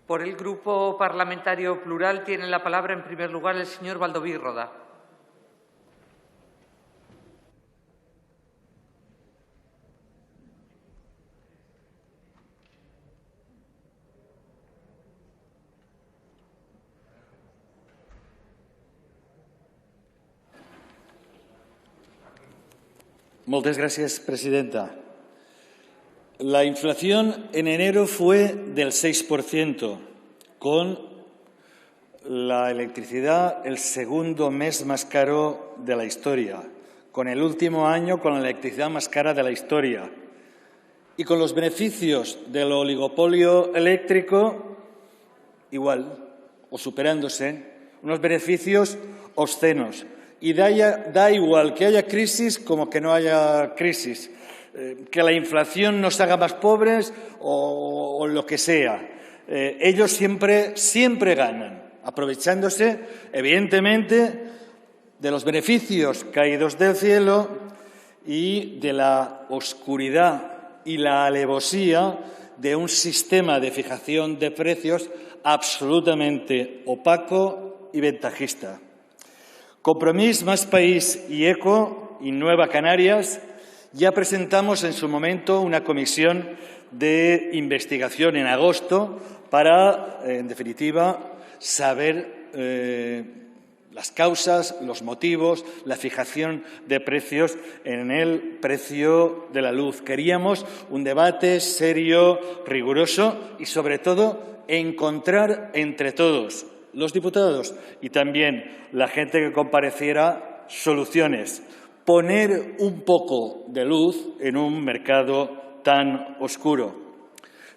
I: Por el Grupo Parlamentario Plural tiene la palabra, en primer lugar, el señor Baldoví Roda.
J: Moltes gràcies, presidenta. La inflación en enero fue del 6%, con la electricidad el segundo mes más caro de la historia, con el último año con la electricidad más cara de la historia y con los beneficios del oligopolio eléctrico igual o superándose, unos beneficios obscenos. Y da igual que haya crisis como que no haya crisis. Que la inflación nos haga más pobres o lo que sea. Ellos siempre ganan, aprovechándose, evidentemente, de los beneficios caídos del cielo y de la oscuridad y la alevosía de un sistema de fijación de precios absolutamente opaco y ventajista. Compromís, Más País y ECO y Nueva Canarias ya presentamos en su momento una comisión de investigación en agosto para, en definitiva, saber las causas, los motivos, la fijación de precios en el precio de la luz. Queríamos un debate serio, riguroso y, sobre todo, encontrar entre todos, los diputados y también la gente que compareciera, soluciones. Poner un poco de luz en un mercado tan oscuro.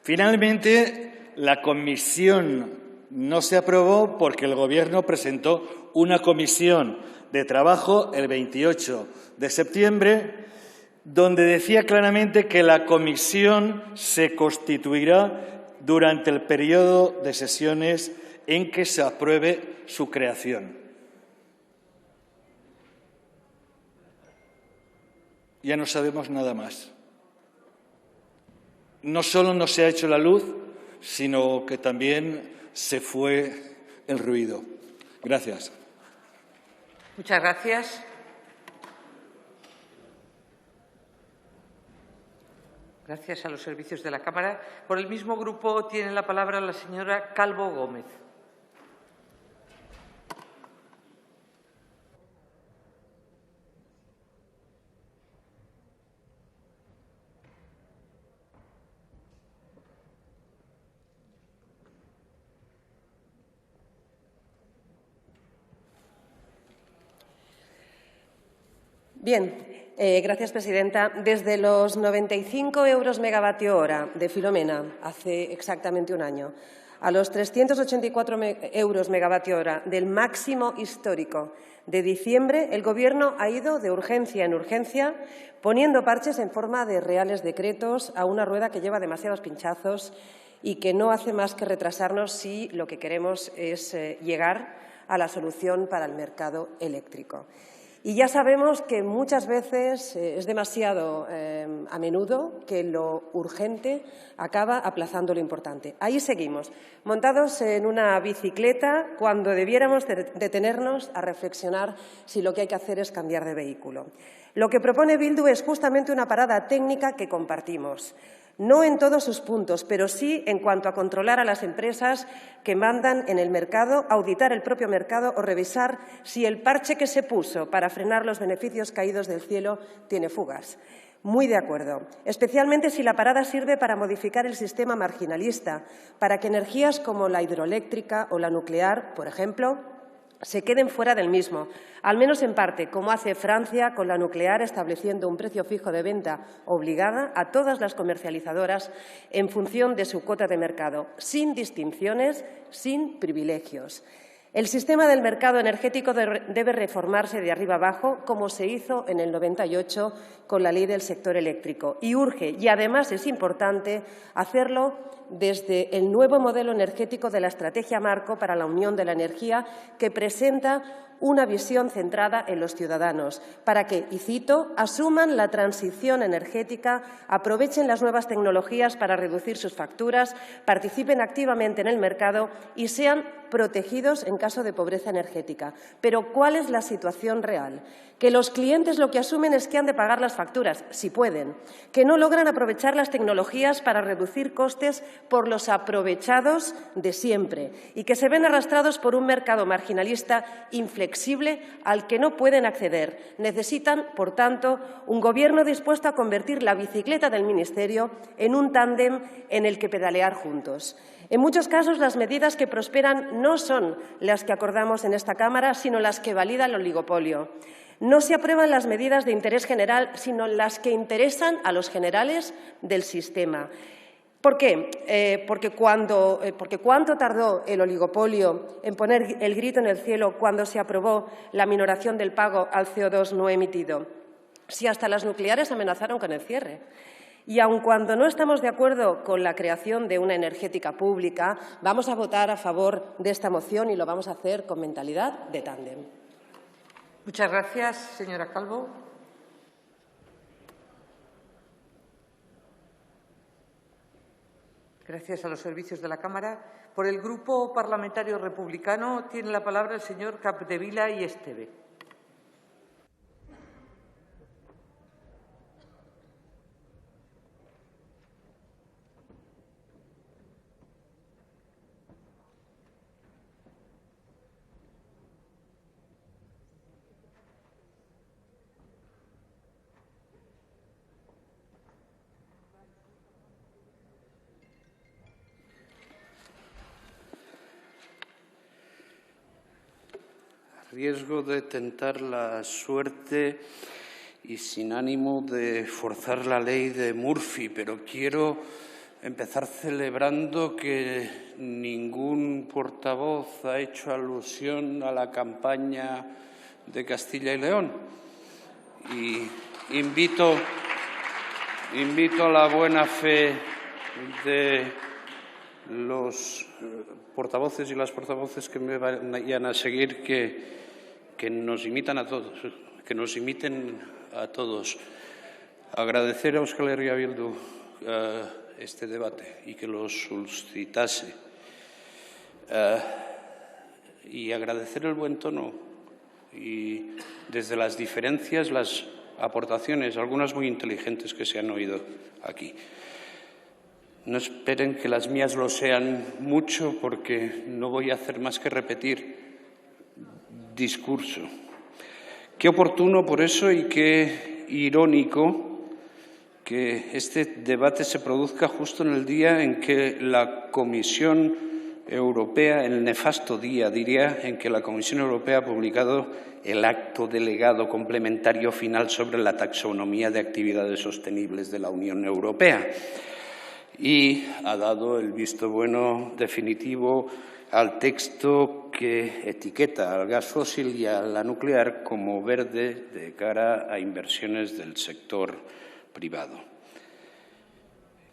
J: Finalmente, la comisión no se aprobó porque el Gobierno presentó una comisión de trabajo el 28 de septiembre, donde decía claramente que la comisión se constituirá durante el periodo de sesiones en que se apruebe su creación. Ya no sabemos nada más. No solo no se ha hecho la luz, sino que también se fue el ruido. Gracias.
I: Muchas gracias. Gracias a los servicios de la Cámara. Por el mismo grupo tiene la palabra la señora Calvo Gómez.
K: Bien, gracias, presidenta. Desde los 95 euros megavatio hora de Filomena, hace exactamente un año, a los 384 euros megavatio hora del máximo histórico de diciembre, el Gobierno ha ido de urgencia en urgencia poniendo parches en forma de reales decretos a una rueda que lleva demasiados pinchazos y que no hace más que retrasarnos si lo que queremos es llegar a la solución para el mercado eléctrico. Y ya sabemos que muchas veces es demasiado a menudo que lo urgente acaba aplazando lo importante. Ahí seguimos, montados en una bicicleta cuando debiéramos detenernos a reflexionar si lo que hay que hacer es cambiar de vehículo. Lo que propone Bildu es justamente una parada técnica que compartimos. No en todos sus puntos, pero sí en cuanto a controlar a las empresas que mandan en el mercado, auditar el propio mercado o revisar si el parche que se puso para frenar los beneficios caídos del cielo tiene fugas. Muy de acuerdo, especialmente si la parada sirve para modificar el sistema marginalista, para que energías como la hidroeléctrica o la nuclear, por ejemplo, se queden fuera del mismo, al menos en parte, como hace Francia con la nuclear, estableciendo un precio fijo de venta obligada a todas las comercializadoras en función de su cuota de mercado, sin distinciones, sin privilegios. El sistema del mercado energético debe reformarse de arriba abajo, como se hizo en el 98 con la Ley del Sector Eléctrico. Y urge, y además es importante, hacerlo desde el nuevo modelo energético de la Estrategia Marco para la Unión de la Energía, que presenta una visión centrada en los ciudadanos, para que, y cito, asuman la transición energética, aprovechen las nuevas tecnologías para reducir sus facturas, participen activamente en el mercado y sean protegidos en caso de pobreza energética. Pero, ¿cuál es la situación real? Que los clientes lo que asumen es que han de pagar las facturas, si pueden, que no logran aprovechar las tecnologías para reducir costes por los aprovechados de siempre y que se ven arrastrados por un mercado marginalista inflexible al que no pueden acceder. Necesitan, por tanto, un Gobierno dispuesto a convertir la bicicleta del Ministerio en un tándem en el que pedalear juntos. En muchos casos, las medidas que prosperan no son las que acordamos en esta Cámara, sino las que valida el oligopolio. No se aprueban las medidas de interés general, sino las que interesan a los generales del sistema. ¿Por qué? Porque ¿cuánto tardó el oligopolio en poner el grito en el cielo cuando se aprobó la minoración del pago al CO2 no emitido? Si hasta las nucleares amenazaron con el cierre. Y aun cuando no estamos de acuerdo con la creación de una energética pública, vamos a votar a favor de esta moción y lo vamos a hacer con mentalidad de tándem.
I: Muchas gracias, señora Calvo. Gracias a los servicios de la Cámara. Por el Grupo Parlamentario Republicano tiene la palabra el señor Capdevila y Esteve.
L: Riesgo de tentar la suerte y sin ánimo de forzar la ley de Murphy, pero quiero empezar celebrando que ningún portavoz ha hecho alusión a la campaña de Castilla y León. Y invito a la buena fe de los portavoces y las portavoces que me vayan a seguir que nos imitan a todos, que nos imiten a todos. Agradecer a Euskal Herria Bildu este debate y que lo suscitase. Y agradecer el buen tono y desde las diferencias las aportaciones, algunas muy inteligentes que se han oído aquí. No esperen que las mías lo sean mucho porque no voy a hacer más que repetir discurso. Qué oportuno por eso y qué irónico que este debate se produzca justo en el día en que la Comisión Europea, el nefasto día, diría, en que la Comisión Europea ha publicado el acto delegado complementario final sobre la taxonomía de actividades sostenibles de la Unión Europea y ha dado el visto bueno definitivo al texto que etiqueta al gas fósil y a la nuclear como verde de cara a inversiones del sector privado.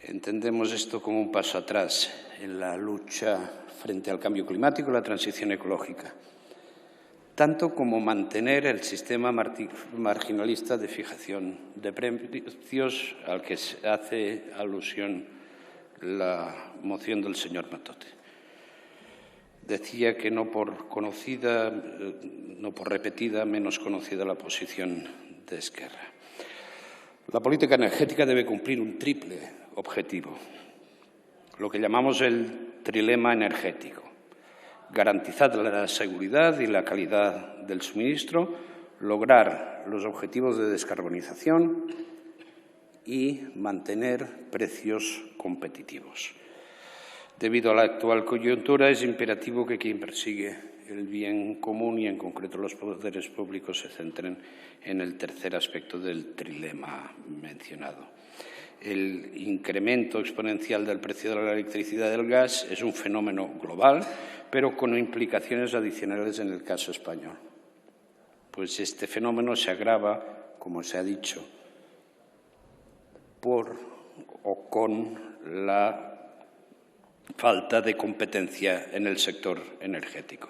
L: Entendemos esto como un paso atrás en la lucha frente al cambio climático y la transición ecológica, tanto como mantener el sistema marginalista de fijación de precios al que hace alusión la moción del señor Matute. Decía que no por repetida, menos conocida la posición de Esquerra. La política energética debe cumplir un triple objetivo, lo que llamamos el trilema energético: garantizar la seguridad y la calidad del suministro, lograr los objetivos de descarbonización y mantener precios competitivos. Debido a la actual coyuntura, es imperativo que quien persigue el bien común y, en concreto, los poderes públicos se centren en el tercer aspecto del trilema mencionado. El incremento exponencial del precio de la electricidad y del gas es un fenómeno global, pero con implicaciones adicionales en el caso español. Pues este fenómeno se agrava, como se ha dicho, por o con la falta de competencia en el sector energético.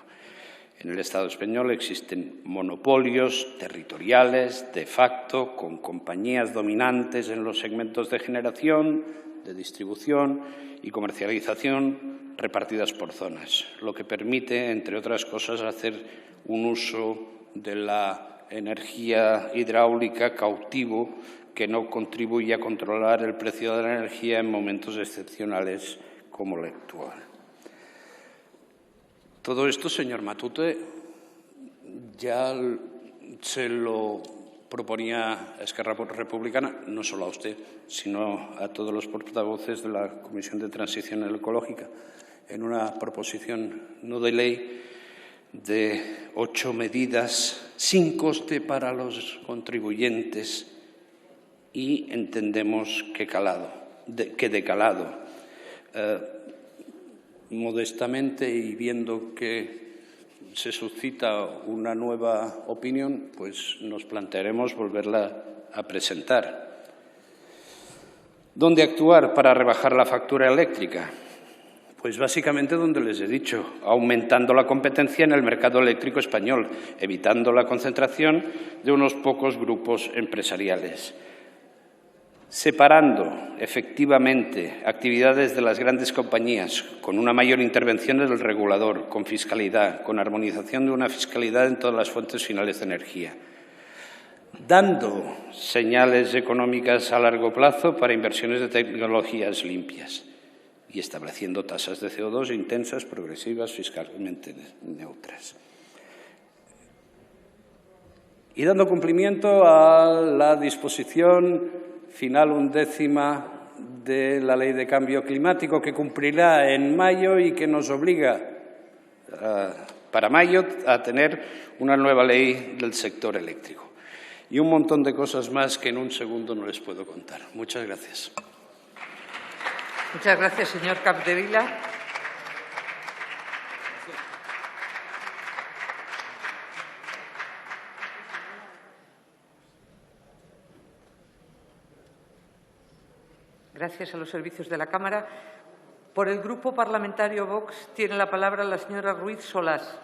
L: En el Estado español existen monopolios territoriales de facto con compañías dominantes en los segmentos de generación, de distribución y comercialización repartidas por zonas, lo que permite, entre otras cosas, hacer un uso de la energía hidráulica cautivo que no contribuye a controlar el precio de la energía en momentos excepcionales como el actual. Todo esto, señor Matute, ya se lo proponía Esquerra Republicana, no solo a usted, sino a todos los portavoces de la Comisión de Transición Ecológica, en una proposición no de ley de 8 medidas sin coste para los contribuyentes y entendemos que de calado. Modestamente y viendo que se suscita una nueva opinión, pues nos plantearemos volverla a presentar. ¿Dónde actuar para rebajar la factura eléctrica? Pues básicamente donde les he dicho, aumentando la competencia en el mercado eléctrico español, evitando la concentración de unos pocos grupos empresariales, separando efectivamente actividades de las grandes compañías, con una mayor intervención del regulador, con fiscalidad, con armonización de una fiscalidad en todas las fuentes finales de energía, dando señales económicas a largo plazo para inversiones de tecnologías limpias y estableciendo tasas de CO2 intensas, progresivas, fiscalmente neutras. Y dando cumplimiento a la disposición final 11ª de la Ley de Cambio Climático, que cumplirá en mayo y que nos obliga para mayo a tener una nueva ley del sector eléctrico. Y un montón de cosas más que en un segundo no les puedo contar. Muchas gracias.
I: Muchas gracias, señor Capdevila. Gracias a los servicios de la Cámara. Por el Grupo Parlamentario Vox tiene la palabra la señora Ruiz Solás.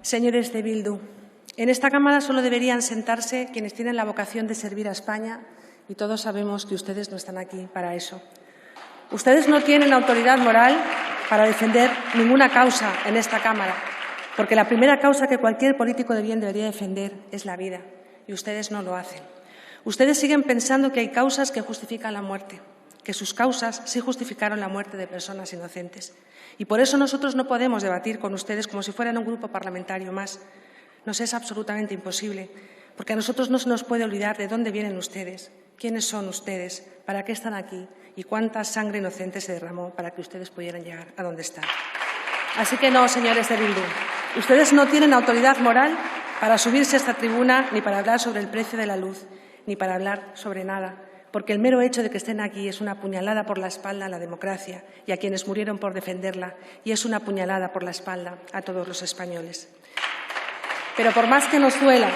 M: Señores de Bildu, en esta Cámara solo deberían sentarse quienes tienen la vocación de servir a España y todos sabemos que ustedes no están aquí para eso. Ustedes no tienen autoridad moral para defender ninguna causa en esta Cámara, porque la primera causa que cualquier político de bien debería defender es la vida, y ustedes no lo hacen. Ustedes siguen pensando que hay causas que justifican la muerte, que sus causas sí justificaron la muerte de personas inocentes. Y por eso nosotros no podemos debatir con ustedes como si fueran un grupo parlamentario más. Nos es absolutamente imposible, porque a nosotros no se nos puede olvidar de dónde vienen ustedes, quiénes son ustedes, para qué están aquí y cuánta sangre inocente se derramó para que ustedes pudieran llegar a donde están. Así que no, señores de Bildu, ustedes no tienen autoridad moral para subirse a esta tribuna ni para hablar sobre el precio de la luz, ni para hablar sobre nada, porque el mero hecho de que estén aquí es una puñalada por la espalda a la democracia y a quienes murieron por defenderla, y es una puñalada por la espalda a todos los españoles. Pero por más que nos duela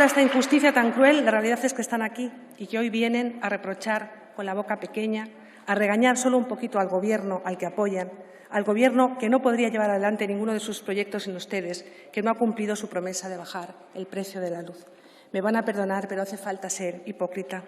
M: esta injusticia tan cruel, la realidad es que están aquí y que hoy vienen a reprochar con la boca pequeña, a regañar solo un poquito al Gobierno al que apoyan, al Gobierno que no podría llevar adelante ninguno de sus proyectos sin ustedes, que no ha cumplido su promesa de bajar el precio de la luz. Me van a perdonar, pero hace falta ser hipócrita.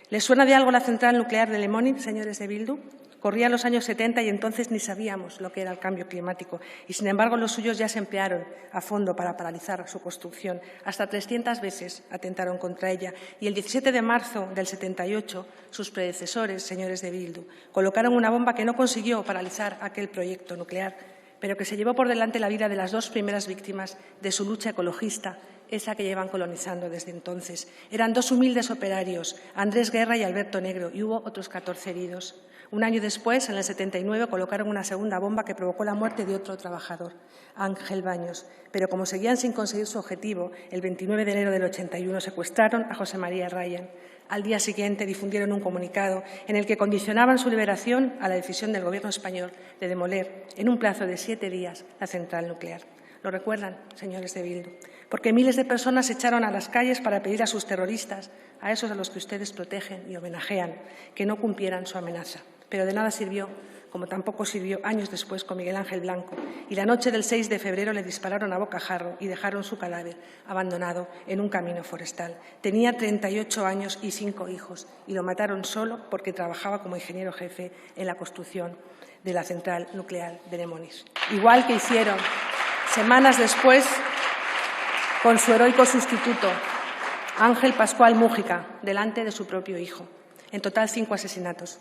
M: ¿Les suena de algo la central nuclear de Lemóniz, señores de Bildu? Corrían los años 70 y entonces ni sabíamos lo que era el cambio climático. Y, sin embargo, los suyos ya se emplearon a fondo para paralizar su construcción. Hasta 300 veces atentaron contra ella. Y el 17 de marzo del 78, sus predecesores, señores de Bildu, colocaron una bomba que no consiguió paralizar aquel proyecto nuclear, pero que se llevó por delante la vida de las dos primeras víctimas de su lucha ecologista, esa que llevan colonizando desde entonces. Eran dos humildes operarios, Andrés Guerra y Alberto Negro, y hubo otros 14 heridos. Un año después, en el 79, colocaron una segunda bomba que provocó la muerte de otro trabajador, Ángel Baños. Pero como seguían sin conseguir su objetivo, el 29 de enero del 81 secuestraron a José María Ryan. Al día siguiente difundieron un comunicado en el que condicionaban su liberación a la decisión del Gobierno español de demoler en un plazo de 7 días la central nuclear. ¿Lo recuerdan, señores de Bildu? Porque miles de personas se echaron a las calles para pedir a sus terroristas, a esos a los que ustedes protegen y homenajean, que no cumplieran su amenaza. Pero de nada sirvió, como tampoco sirvió años después con Miguel Ángel Blanco, y la noche del 6 de febrero le dispararon a bocajarro y dejaron su cadáver abandonado en un camino forestal. Tenía 38 años y 5 hijos, y lo mataron solo porque trabajaba como ingeniero jefe en la construcción de la central nuclear de Lemóniz. Igual que hicieron semanas después con su heroico sustituto, Ángel Pascual Mújica, delante de su propio hijo. En total, 5 asesinatos.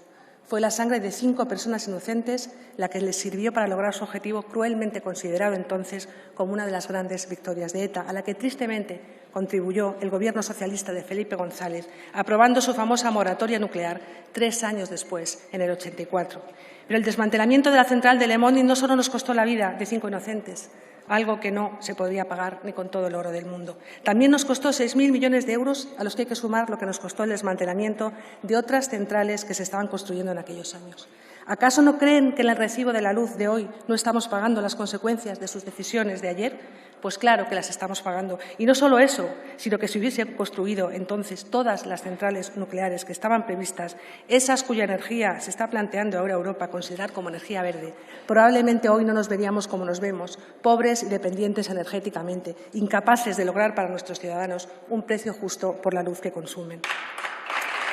M: Fue la sangre de 5 personas inocentes la que les sirvió para lograr su objetivo, cruelmente considerado entonces como una de las grandes victorias de ETA, a la que tristemente contribuyó el Gobierno socialista de Felipe González, aprobando su famosa moratoria nuclear 3 años después, en el 84. Pero el desmantelamiento de la central de Lemóniz no solo nos costó la vida de 5 inocentes, algo que no se podría pagar ni con todo el oro del mundo. También nos costó 6.000 millones de euros, a los que hay que sumar lo que nos costó el desmantelamiento de otras centrales que se estaban construyendo en aquellos años. ¿Acaso no creen que en el recibo de la luz de hoy no estamos pagando las consecuencias de sus decisiones de ayer? Pues claro que las estamos pagando. Y no solo eso, sino que si hubiese construido entonces todas las centrales nucleares que estaban previstas, esas cuya energía se está planteando ahora Europa considerar como energía verde, probablemente hoy no nos veríamos como nos vemos, pobres y dependientes energéticamente, incapaces de lograr para nuestros ciudadanos un precio justo por la luz que consumen.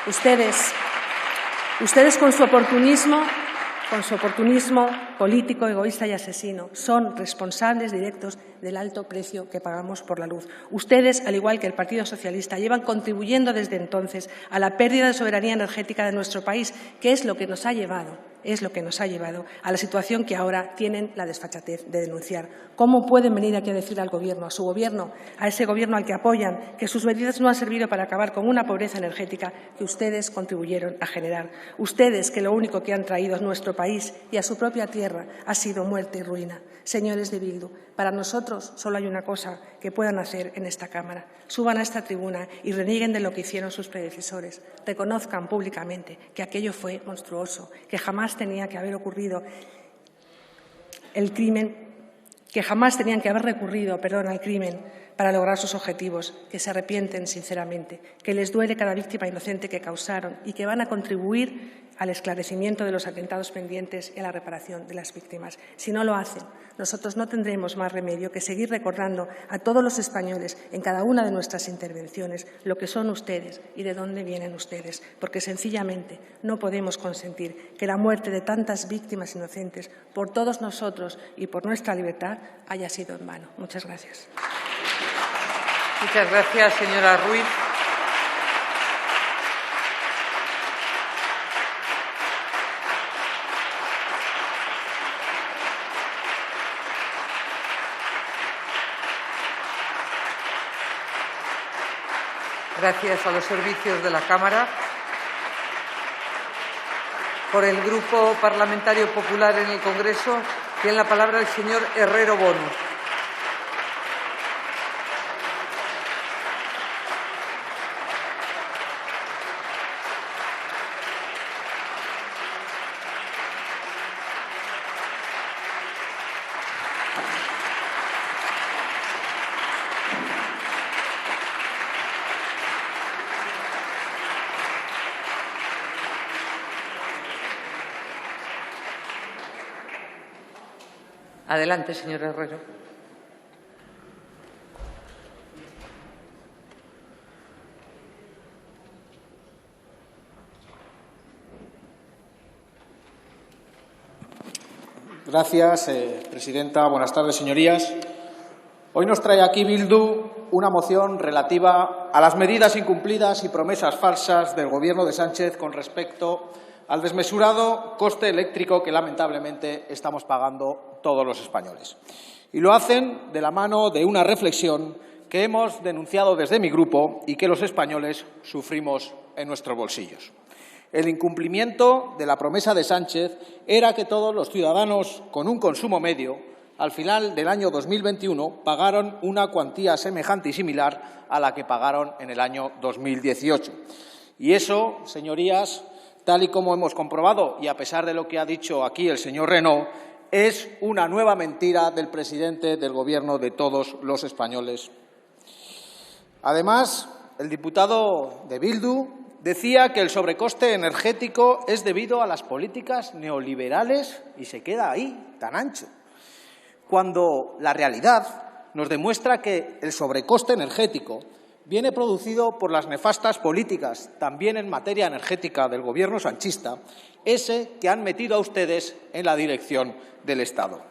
M: Ustedes con su oportunismo con su oportunismo político, egoísta y asesino. Son responsables directos del alto precio que pagamos por la luz. Ustedes, al igual que el Partido Socialista, llevan contribuyendo desde entonces a la pérdida de soberanía energética de nuestro país, que es lo que nos ha llevado a la situación que ahora tienen la desfachatez de denunciar. ¿Cómo pueden venir aquí a decir al Gobierno, a su Gobierno, a ese Gobierno al que apoyan, que sus medidas no han servido para acabar con una pobreza energética que ustedes contribuyeron a generar? Ustedes, que lo único que han traído a nuestro país y a su propia tierra ha sido muerte y ruina. Señores de Bildu, para nosotros solo hay una cosa que puedan hacer en esta Cámara. Suban a esta tribuna y renieguen de lo que hicieron sus predecesores. Reconozcan públicamente que aquello fue monstruoso, que jamás tenía que haber ocurrido el crimen, que jamás tenían que haber recurrido, al crimen para lograr sus objetivos, que se arrepienten sinceramente, que les duele cada víctima inocente que causaron y que van a contribuir al esclarecimiento de los atentados pendientes y a la reparación de las víctimas. Si no lo hacen, nosotros no tendremos más remedio que seguir recordando a todos los españoles en cada una de nuestras intervenciones lo que son ustedes y de dónde vienen ustedes, porque sencillamente no podemos consentir que la muerte de tantas víctimas inocentes por todos nosotros y por nuestra libertad haya sido en vano. Muchas gracias.
I: Muchas gracias, señora Ruiz. Gracias a los servicios de la Cámara. Por el Grupo Parlamentario Popular en el Congreso, tiene la palabra el señor Herrero Bono. Adelante, señor Herrero.
N: Gracias, presidenta. Buenas tardes, señorías. Hoy nos trae aquí Bildu una moción relativa a las medidas incumplidas y promesas falsas del Gobierno de Sánchez con respecto al desmesurado coste eléctrico que, lamentablemente, estamos pagando todos los españoles. Y lo hacen de la mano de una reflexión que hemos denunciado desde mi grupo y que los españoles sufrimos en nuestros bolsillos. El incumplimiento de la promesa de Sánchez era que todos los ciudadanos con un consumo medio, al final del año 2021, pagaron una cuantía semejante y similar a la que pagaron en el año 2018. Y eso, señorías, tal y como hemos comprobado, y a pesar de lo que ha dicho aquí el señor Renaud, es una nueva mentira del presidente del Gobierno de todos los españoles. Además, el diputado de Bildu decía que el sobrecoste energético es debido a las políticas neoliberales y se queda ahí, tan ancho, cuando la realidad nos demuestra que el sobrecoste energético viene producido por las nefastas políticas, también en materia energética, del Gobierno sanchista, ese que han metido a ustedes en la dirección del Estado.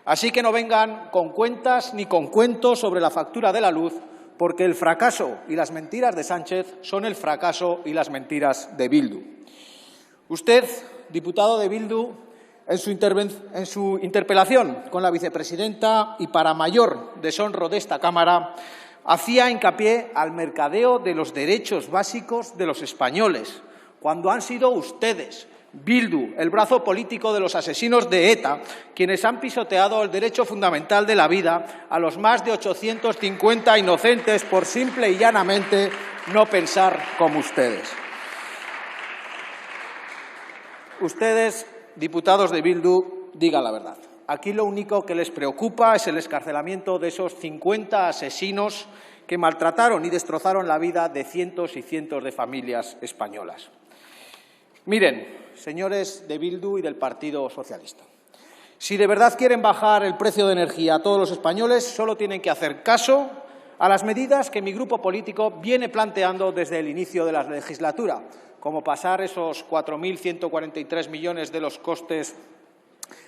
N: Así que no vengan con cuentas ni con cuentos sobre la factura de la luz, porque el fracaso y las mentiras de Sánchez son el fracaso y las mentiras de Bildu. Usted, diputado de Bildu, en su interpelación con la vicepresidenta y para mayor deshonro de esta Cámara, hacía hincapié al mercadeo de los derechos básicos de los españoles, cuando han sido ustedes, Bildu, el brazo político de los asesinos de ETA, quienes han pisoteado el derecho fundamental de la vida a los más de 850 inocentes por simple y llanamente no pensar como ustedes. Ustedes, diputados de Bildu, digan la verdad. Aquí lo único que les preocupa es el excarcelamiento de esos 50 asesinos que maltrataron y destrozaron la vida de cientos y cientos de familias españolas. Miren, señores de Bildu y del Partido Socialista, si de verdad quieren bajar el precio de energía a todos los españoles, solo tienen que hacer caso a las medidas que mi grupo político viene planteando desde el inicio de la legislatura, como pasar esos 4.143 millones de los costes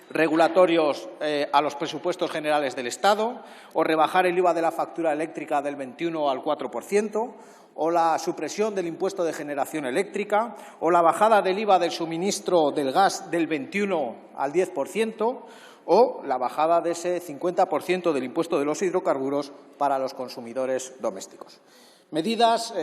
N: regulatorios a los presupuestos generales del Estado, o rebajar el IVA de la factura eléctrica del 21 al 4%, o la supresión del impuesto de generación eléctrica, o la bajada del IVA del suministro del gas del 21 al 10%, o la bajada de ese 50% del impuesto de los hidrocarburos para los consumidores domésticos. Medidas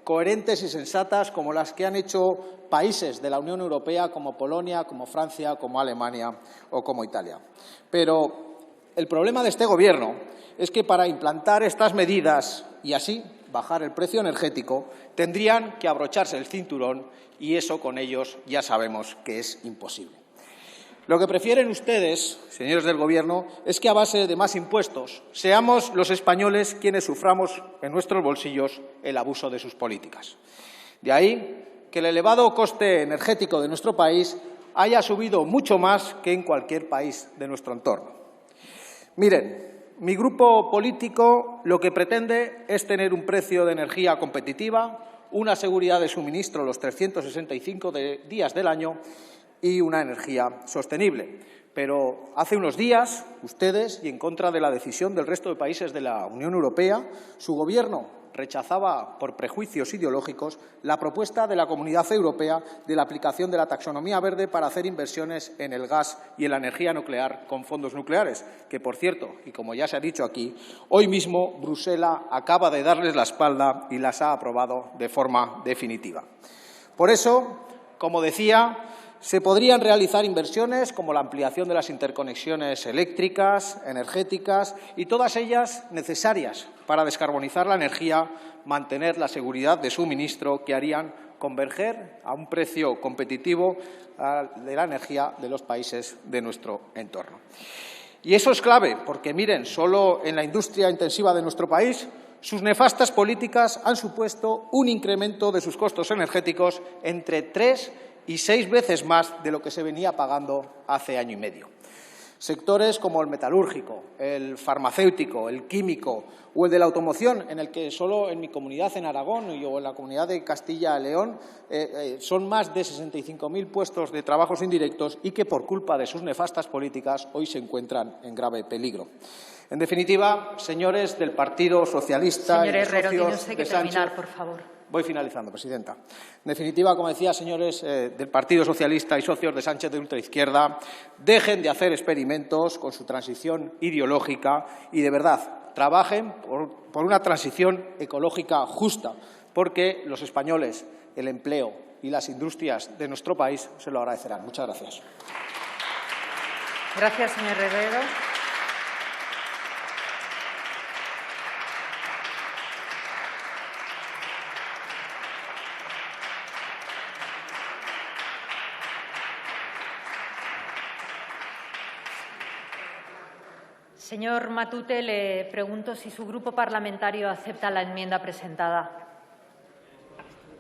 N: coherentes y sensatas como las que han hecho países de la Unión Europea como Polonia, como Francia, como Alemania o como Italia. Pero el problema de este Gobierno es que para implantar estas medidas y así bajar el precio energético tendrían que abrocharse el cinturón y eso con ellos ya sabemos que es imposible. Lo que prefieren ustedes, señores del Gobierno, es que a base de más impuestos seamos los españoles quienes suframos en nuestros bolsillos el abuso de sus políticas. De ahí que el elevado coste energético de nuestro país haya subido mucho más que en cualquier país de nuestro entorno. Miren, mi grupo político lo que pretende es tener un precio de energía competitiva, una seguridad de suministro los 365 días del año y una energía sostenible. Pero hace unos días, ustedes, y en contra de la decisión del resto de países de la Unión Europea, su Gobierno rechazaba por prejuicios ideológicos la propuesta de la Comunidad Europea de la aplicación de la taxonomía verde para hacer inversiones en el gas y en la energía nuclear con fondos nucleares, que, por cierto, y como ya se ha dicho aquí, hoy mismo Bruselas acaba de darles la espalda y las ha aprobado de forma definitiva. Por eso, como decía, se podrían realizar inversiones como la ampliación de las interconexiones eléctricas, energéticas y todas ellas necesarias para descarbonizar la energía, mantener la seguridad de suministro que harían converger a un precio competitivo de la energía de los países de nuestro entorno. Y eso es clave porque, miren, solo en la industria intensiva de nuestro país sus nefastas políticas han supuesto un incremento de sus costos energéticos entre 3 y 6 veces más de lo que se venía pagando hace año y medio. Sectores como el metalúrgico, el farmacéutico, el químico o el de la automoción, en el que solo en mi comunidad, en Aragón, o en la comunidad de Castilla y León, son más de 65.000 puestos de trabajos indirectos y que, por culpa de sus nefastas políticas, hoy se encuentran en grave peligro. En definitiva, señores del Partido Socialista
A: Señor Herrero, tiene usted que terminar,
N: Sánchez,
A: por favor.
N: Voy finalizando, presidenta. En definitiva, como decía, señores del Partido Socialista y socios de Sánchez de ultraizquierda, dejen de hacer experimentos con su transición ideológica y, de verdad, trabajen por una transición ecológica justa, porque los españoles, el empleo y las industrias de nuestro país se lo agradecerán. Muchas gracias.
A: Gracias, señor Herrero. Señor Matute, le pregunto si su grupo parlamentario acepta la enmienda presentada.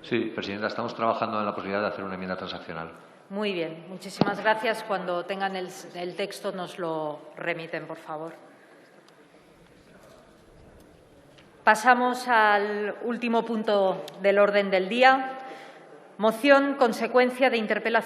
B: Sí, presidenta, estamos trabajando en la posibilidad de hacer una enmienda transaccional.
A: Muy bien, muchísimas gracias. Cuando tengan el texto nos lo remiten, por favor. Pasamos al último punto del orden del día. Moción consecuencia de interpelación.